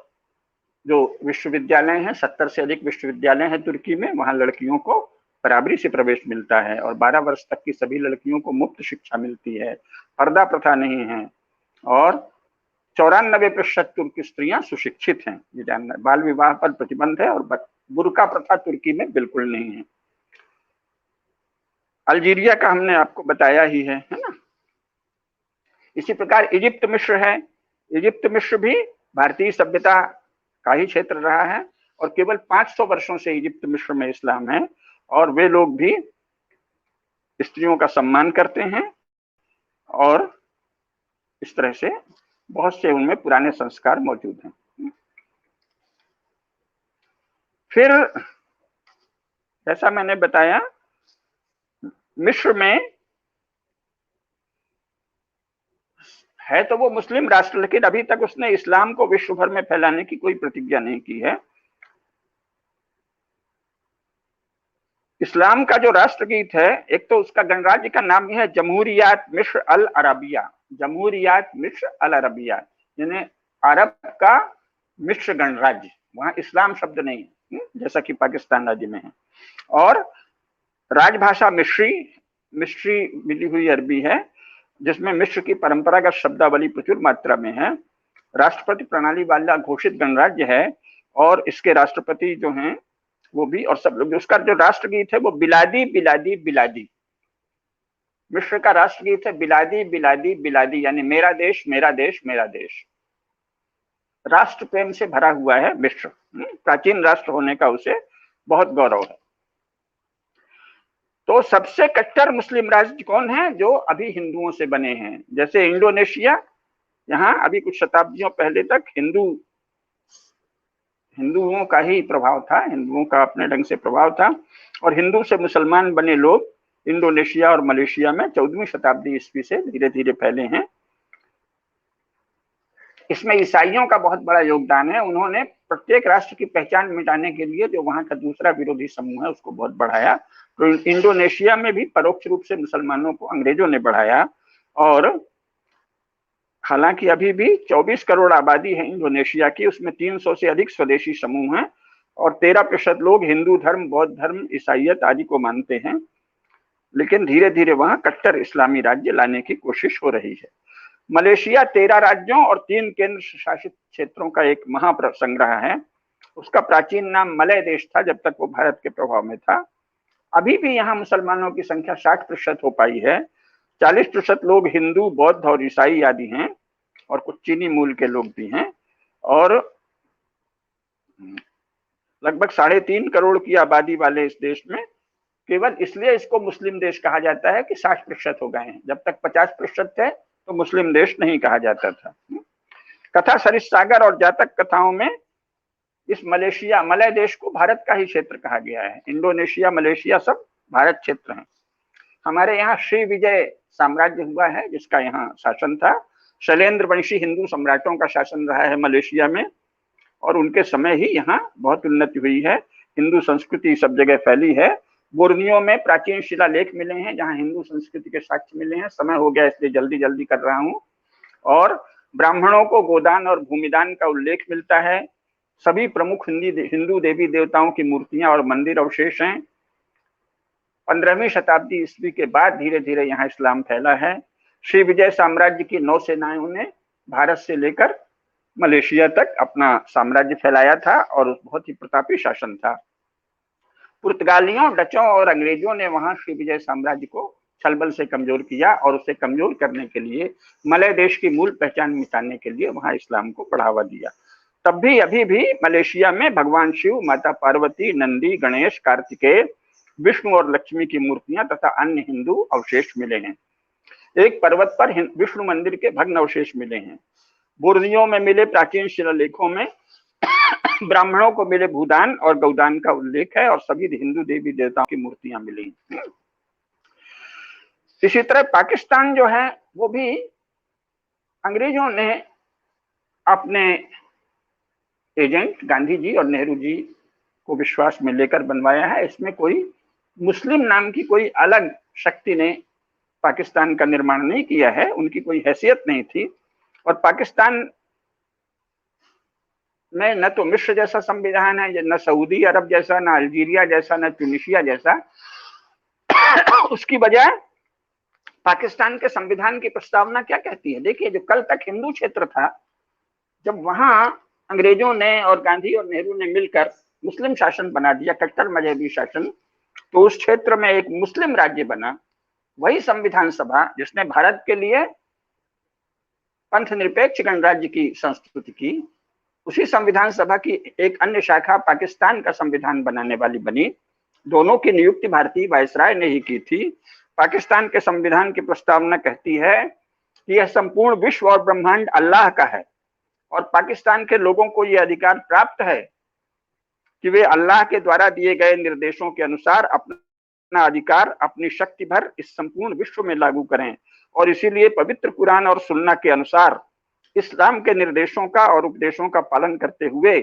जो विश्वविद्यालय हैं, 70 से अधिक विश्वविद्यालय हैं तुर्की में, वहां लड़कियों को बराबरी से प्रवेश मिलता है, और 12 वर्ष तक की सभी लड़कियों को मुफ्त शिक्षा मिलती है। पर्दा प्रथा नहीं है, और 94% तुर्की स्त्रियां सुशिक्षित हैं, ये जानना। बाल विवाह पर प्रतिबंध है, और बुर्का प्रथा तुर्की में बिल्कुल नहीं है। अल्जीरिया का हमने आपको बताया ही है ना। इसी प्रकार इजिप्ट मिस्र है। इजिप्ट मिस्र भी भारतीय सभ्यता का ही क्षेत्र रहा है, और केवल 500 वर्षों से इजिप्ट मिस्र में इस्लाम है, और वे लोग भी स्त्रियों का सम्मान करते हैं, और इस तरह से बहुत से उनमें पुराने संस्कार मौजूद हैं। फिर जैसा मैंने बताया, मिस्र में है तो वो मुस्लिम राष्ट्र, लेकिन अभी तक उसने इस्लाम को विश्व भर में फैलाने की कोई प्रतिज्ञा नहीं की है। इस्लाम का जो राष्ट्रगीत है, एक तो उसका गणराज्य का नाम ही है जमहूरियात मिस्र अल अरबिया। जमहूरियात मिस्र अल अरबिया, यानी अरब का मिस्र गणराज्य। वहां इस्लाम शब्द नहीं है, जैसा कि पाकिस्तान राज्य में है। और राजभाषा मिस्री मिली हुई अरबी है, जिसमें मिस्र की परंपरागत शब्दावली प्रचुर मात्रा में है। राष्ट्रपति प्रणाली वाला घोषित गणराज्य है, और इसके राष्ट्रपति जो हैं वो भी, और सब लोग। उसका जो राष्ट्रगीत है वो बिलादी बिलादी बिलादी। मिस्र का राष्ट्रगीत है बिलादी बिलादी बिलादी, यानी मेरा देश मेरा देश मेरा देश। राष्ट्र प्रेम से भरा हुआ है मिस्र। प्राचीन राष्ट्र होने का उसे बहुत गौरव है। तो सबसे कट्टर मुस्लिम राज्य कौन है जो अभी हिंदुओं से बने हैं? जैसे इंडोनेशिया, यहाँ अभी कुछ शताब्दियों पहले तक हिंदुओं का ही प्रभाव था, हिंदुओं का अपने ढंग से प्रभाव था, और हिंदू से मुसलमान बने लोग इंडोनेशिया और मलेशिया में 14वीं शताब्दी ईस्वी से धीरे धीरे फैले हैं। इसमें ईसाइयों का बहुत बड़ा योगदान है। उन्होंने प्रत्येक राष्ट्र की पहचान मिटाने के लिए जो वहां का दूसरा विरोधी समूह है उसको बहुत बढ़ाया। तो इंडोनेशिया में भी परोक्ष रूप से मुसलमानों को अंग्रेजों ने बढ़ाया, और हालांकि अभी भी 24 करोड़ आबादी है इंडोनेशिया की, उसमें 300 से अधिक स्वदेशी समूह हैं, और 13% लोग हिंदू धर्म, बौद्ध धर्म, ईसाइयत आदि को मानते हैं। लेकिन धीरे धीरे वहां कट्टर इस्लामी राज्य लाने की कोशिश हो रही है। मलेशिया 13 राज्यों और 3 केंद्र शासित क्षेत्रों का एक महासंग्रह है। उसका प्राचीन नाम मलय देश था जब तक वो भारत के प्रभाव में था। अभी भी यहाँ मुसलमानों की संख्या 60% हो पाई है। 40% लोग हिंदू, बौद्ध और ईसाई आदि हैं, और कुछ चीनी मूल के लोग भी हैं, और लगभग 3.5 करोड़ की आबादी वाले इस देश में केवल इसलिए इसको मुस्लिम देश कहा जाता है कि 60% हो गए हैं। जब तक 50% थे तो मुस्लिम देश नहीं कहा जाता था। कथा सरित सागर और जातक कथाओं में इस मलय देश को भारत का ही क्षेत्र कहा गया है। इंडोनेशिया, मलेशिया सब भारत क्षेत्र हैं। हमारे यहाँ श्री विजय साम्राज्य हुआ है जिसका यहाँ शासन था। शैलेंद्र वंशी हिंदू सम्राटों का शासन रहा है मलेशिया में, और उनके समय ही यहाँ बहुत उन्नति हुई है। हिंदू संस्कृति सब जगह फैली है। बोर्नियो में प्राचीन शिलालेख मिले हैं जहाँ हिंदू संस्कृति के साक्ष्य मिले हैं। समय हो गया इसलिए जल्दी जल्दी कर रहा हूँ। और ब्राह्मणों को गोदान और भूमिदान का उल्लेख मिलता है। सभी प्रमुख हिंदू देवी देवताओं की मूर्तियां और मंदिर अवशेष हैं। 15वीं शताब्दी ईस्वी के बाद धीरे धीरे यहाँ इस्लाम फैला है। श्री विजय साम्राज्य की 9 सेनाओं ने भारत से लेकर मलेशिया तक अपना साम्राज्य फैलाया था, और बहुत ही प्रतापी शासन था। पुर्तगालियों, डचों और अंग्रेजों ने वहां श्री विजय साम्राज्य को छलबल से कमजोर किया, और उसे कमजोर करने के लिए, मलय देश की मूल पहचान मिटाने के लिए वहां इस्लाम को बढ़ावा दिया। तब भी अभी भी मलेशिया में भगवान शिव, माता पार्वती, नंदी, गणेश, कार्तिकेय, विष्णु और लक्ष्मी की मूर्तियां तथा अन्य हिंदू अवशेष मिले हैं। एक पर्वत पर विष्णु मंदिर के भग्न अवशेष मिले हैं। बोर्नियो में मिले प्राचीन शिलालेखों में ब्राह्मणों को मिले भूदान और गौदान का उल्लेख है, और सभी हिंदू देवी देवताओं की मूर्तियां मिली। इसी तरह पाकिस्तान जो है वो भी अंग्रेजों ने अपने एजेंट गांधी जी और नेहरू जी को विश्वास में लेकर बनवाया है। इसमें कोई मुस्लिम नाम की कोई अलग शक्ति ने पाकिस्तान का निर्माण नहीं किया है, उनकी कोई हैसियत नहीं थी। और पाकिस्तान में न तो मिस्र जैसा संविधान है, न सऊदी अरब जैसा, न अल्जीरिया जैसा, न ट्यूनिशिया जैसा। उसकी बजाय पाकिस्तान के संविधान की प्रस्तावना क्या कहती है? देखिए, जो कल तक हिंदू क्षेत्र था, जब वहां अंग्रेजों ने और गांधी और नेहरू ने मिलकर मुस्लिम शासन बना दिया, कट्टर मजहबी शासन, तो उस क्षेत्र में एक मुस्लिम राज्य बना। वही संविधान सभा जिसने भारत के लिए पंथ निरपेक्ष गणराज्य की संस्तुति की, उसी संविधान सभा की एक अन्य शाखा पाकिस्तान का संविधान बनाने वाली बनी। दोनों की नियुक्ति भारतीय वायसराय ने ही की थी। पाकिस्तान के संविधान की प्रस्तावना कहती है कि यह संपूर्ण विश्व और ब्रह्मांड अल्लाह का है, और पाकिस्तान के लोगों को यह अधिकार प्राप्त है कि वे अल्लाह के द्वारा दिए गए निर्देशों के अनुसार अपना अधिकार अपनी शक्ति भर इस संपूर्ण विश्व में लागू करें। और इसीलिए पवित्र कुरान और सुन्ना के अनुसार इस्लाम के निर्देशों का और उपदेशों का पालन करते हुए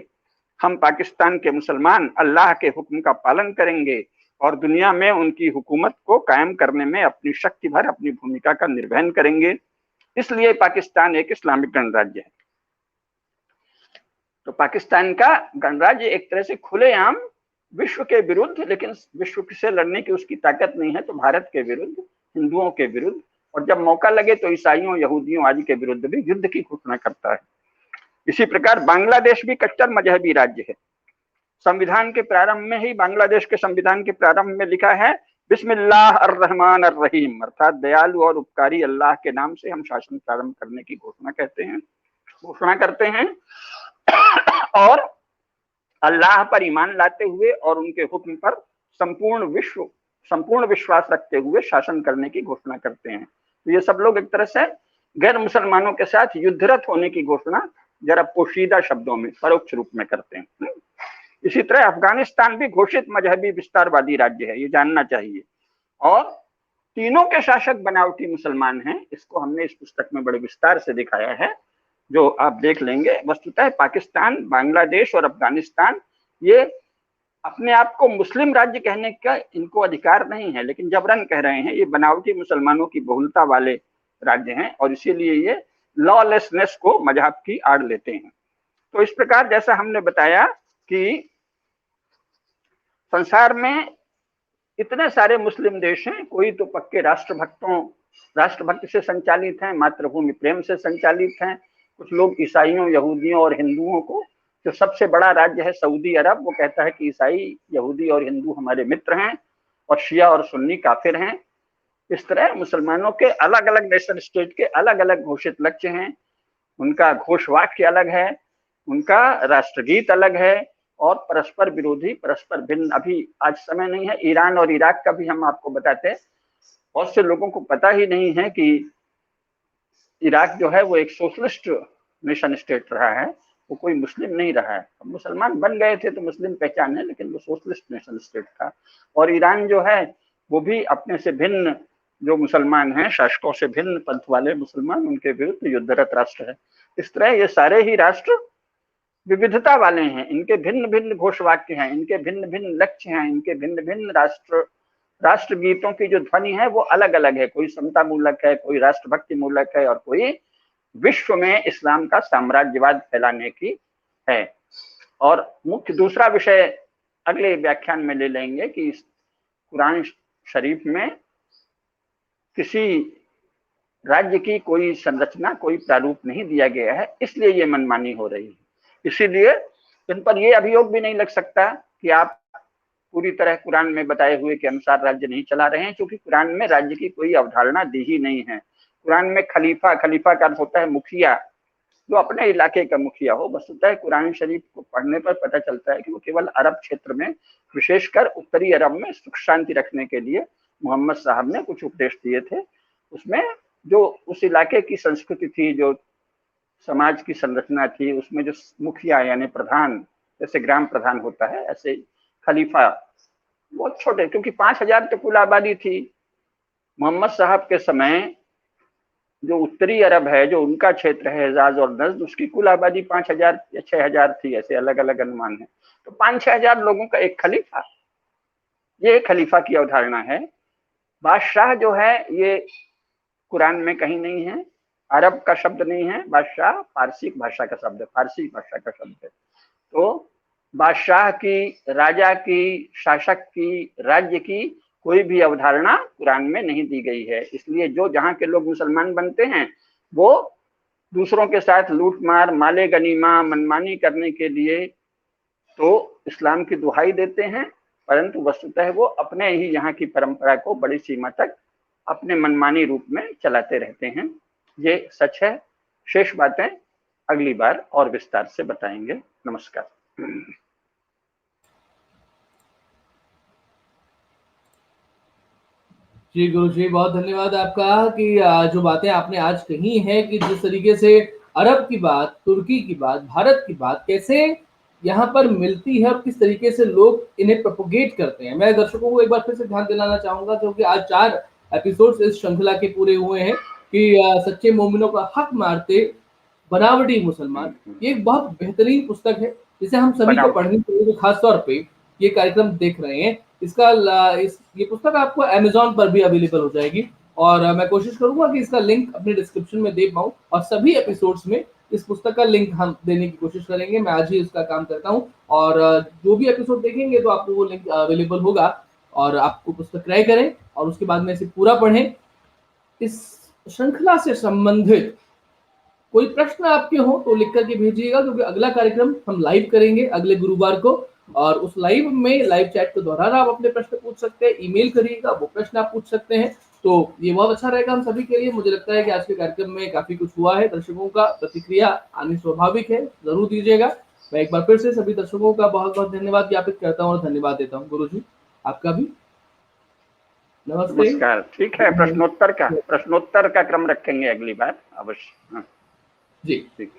हम पाकिस्तान के मुसलमान अल्लाह के हुक्म का पालन करेंगे और दुनिया में उनकी हुकूमत को कायम करने में अपनी शक्ति भर अपनी भूमिका का निर्वहन करेंगे। इसलिए पाकिस्तान एक इस्लामिक गणराज्य है। तो पाकिस्तान का गणराज्य एक तरह से खुलेआम विश्व के विरुद्ध, लेकिन विश्व से लड़ने की उसकी ताकत नहीं है, तो भारत के विरुद्ध, हिंदुओं के विरुद्ध, और जब मौका लगे तो ईसाइयों, यहूदियों आदि के विरुद्ध भी युद्ध की घोषणा करता है। इसी प्रकार बांग्लादेश भी कट्टर मजहबी राज्य है। संविधान के प्रारंभ में ही, बांग्लादेश के संविधान के प्रारंभ में लिखा है बिस्मिल्लाह अर्रहमान अर्रहीम, अर्थात दयालु और उपकारी अल्लाह के नाम से हम शासन प्रारंभ करने की घोषणा करते हैं। और अल्लाह पर ईमान लाते हुए और उनके हुक्म पर संपूर्ण विश्वास रखते हुए शासन करने की घोषणा करते हैं। तो ये सब लोग एक तरह से गैर मुसलमानों के साथ युद्धरत होने की घोषणा जरा पोशीदा शब्दों में, परोक्ष रूप में करते हैं। इसी तरह अफगानिस्तान भी घोषित मजहबी विस्तारवादी राज्य है, ये जानना चाहिए। और तीनों के शासक बनावटी मुसलमान हैं। इसको हमने इस पुस्तक में बड़े विस्तार से दिखाया है, जो आप देख लेंगे। वस्तुतः पाकिस्तान, बांग्लादेश और अफगानिस्तान ये अपने आप को मुस्लिम राज्य कहने का इनको अधिकार नहीं है, लेकिन जबरन कह रहे हैं। ये बनावटी मुसलमानों की बहुलता वाले राज्य हैं और इसीलिए ये लॉलेसनेस को मजहब की आड़ लेते हैं। तो इस प्रकार जैसा हमने बताया कि संसार में इतने सारे मुस्लिम देश हैं, कोई तो पक्के राष्ट्रभक्ति से संचालित हैं, मातृभूमि प्रेम से संचालित हैं। कुछ लोग ईसाइयों, यहूदियों और हिंदुओं को, जो सबसे बड़ा राज्य है सऊदी अरब, वो कहता है कि ईसाई, यहूदी और हिंदू हमारे मित्र हैं और शिया और सुन्नी काफिर हैं। इस तरह मुसलमानों के अलग अलग नेशन स्टेट के अलग अलग घोषित लक्ष्य हैं, उनका घोषवाक्य अलग है, उनका राष्ट्रगीत अलग है और परस्पर विरोधी, परस्पर भिन्न। अभी आज समय नहीं है, ईरान और इराक का भी हम आपको बताते हैं। बहुत से लोगों को पता ही नहीं है कि इराक जो है वो एक सोशलिस्ट नेशन स्टेट रहा है, वो कोई मुस्लिम नहीं रहा है। अब मुसलमान बन गए थे तो मुस्लिम पहचान है, लेकिन वो सोशलिस्ट नेशन स्टेट था। और ईरान जो है वो भी अपने से भिन्न जो मुसलमान हैं, शासकों से भिन्न पंथ वाले मुसलमान, उनके विरुद्ध युद्धरत राष्ट्र है। इस तरह ये सारे ही राष्ट्र विविधता वाले हैं, इनके भिन्न भिन्न घोषवाक्य हैं, इनके भिन्न भिन्न लक्ष्य हैं, इनके भिन्न भिन्न राष्ट्र गीतों की जो ध्वनि है वो अलग अलग है। कोई समता मूलक है, कोई राष्ट्रभक्ति मूलक है और कोई विश्व में इस्लाम का साम्राज्यवाद फैलाने की है। और मुख्य दूसरा विषय अगले व्याख्यान में ले लेंगे कि कुरान शरीफ में किसी राज्य की कोई संरचना, कोई प्रारूप नहीं दिया गया है, इसलिए ये मनमानी हो रही है। इसीलिए इन पर यह अभियोग भी नहीं लग सकता कि आप पूरी तरह कुरान में बताए हुए के अनुसार राज्य नहीं चला रहे हैं, क्योंकि कुरान में राज्य की कोई अवधारणा दी ही नहीं है। कुरान में खलीफा का अर्थ होता है मुखिया, जो अपने इलाके का मुखिया हो। वस्तुतः कुरान शरीफ को पढ़ने पर पता चलता है कि वो केवल अरब क्षेत्र में, विशेषकर उत्तरी अरब में सुख शांति रखने के लिए मोहम्मद साहब ने कुछ उपदेश दिए थे। उसमें जो उस इलाके की संस्कृति थी, जो समाज की संरचना थी, उसमें जो मुखिया यानी प्रधान, जैसे ग्राम प्रधान होता है, ऐसे खलीफा बहुत छोटे, क्योंकि 5000 तो कुल आबादी थी। मोहम्मद साहब के समय जो उत्तरी अरब है, जो उनका क्षेत्र है हिजाज और नज्द, उसकी कुल आबादी 5000 या 6000 थी, ऐसे अलग अलग अनुमान है। तो 5-6 हजार लोगों का एक खलीफा, ये खलीफा की अवधारणा है। बादशाह जो है ये कुरान में कहीं नहीं है, अरब का शब्द नहीं है। बादशाह फारसी भाषा का शब्द है, फारसी भाषा का शब्द है। तो बादशाह की, राजा की, शासक की, राज्य की कोई भी अवधारणा कुरान में नहीं दी गई है। इसलिए जो जहाँ के लोग मुसलमान बनते हैं वो दूसरों के साथ लूटमार, माले गनीमा, मनमानी करने के लिए तो इस्लाम की दुहाई देते हैं, परंतु वस्तुतः वो अपने ही यहाँ की परंपरा को बड़ी सीमा तक अपने मनमानी रूप में चलाते रहते हैं। ये सच है। शेष बातें अगली बार और विस्तार से बताएंगे। नमस्कार। जी गुरु जी, बहुत धन्यवाद आपका कि जो बातें आपने आज कही हैं कि जिस तरीके से अरब की बात, तुर्की की बात, भारत की बात कैसे यहाँ पर मिलती है और किस तरीके से लोग इन्हें प्रोपोगेट करते हैं। मैं दर्शकों को एक बार फिर से ध्यान दिलाना चाहूंगा, क्योंकि आज 4 एपिसोड्स इस श्रृंखला के पूरे हुए हैं कि सच्चे मोमिनों का हक मारते बनावटी मुसलमान। ये एक बहुत बेहतरीन पुस्तक है जिसे हम सभी को पढ़नी चाहिए। खास तौर पे ये कार्यक्रम देख रहे हैं, ये पुस्तक आपको अमेज़न पर भी अवेलेबल हो जाएगी और मैं कोशिश करूंगा कि इसका लिंक अपने डिस्क्रिप्शन में दे पाऊं और सभी एपिसोड्स में इस पुस्तक का लिंक हम देने की कोशिश करेंगे। मैं आज ही इसका काम करता हूं और जो भी एपिसोड देखेंगे तो आपको वो लिंक अवेलेबल होगा और आपको पुस्तक क्रय करें और उसके बाद में इसे पूरा पढ़ें। इस श्रृंखला से संबंधित कोई प्रश्न आपके हो तो लिख करके भेजिएगा, क्योंकि अगला कार्यक्रम हम लाइव करेंगे अगले गुरुवार को और उस लाइव में लाइव चैट के दौरान आप अपने प्रश्न पूछ सकते हैं। ईमेल करिएगा, वो प्रश्न आप पूछ सकते हैं। तो ये बहुत अच्छा रहेगा हम सभी के लिए। मुझे लगता है कि आज के कार्यक्रम में काफी कुछ हुआ है। दर्शकों का प्रतिक्रिया आनी स्वाभाविक है, जरूर दीजिएगा। मैं एक बार फिर से सभी दर्शकों का बहुत बहुत धन्यवाद ज्ञापित करता हूँ और धन्यवाद देता हूँ। गुरु जी आपका भी नमस्ते। नमस्कार। ठीक है, प्रश्नोत्तर का क्रम रखेंगे अगली बार अवश्य। हाँ जी ठीक।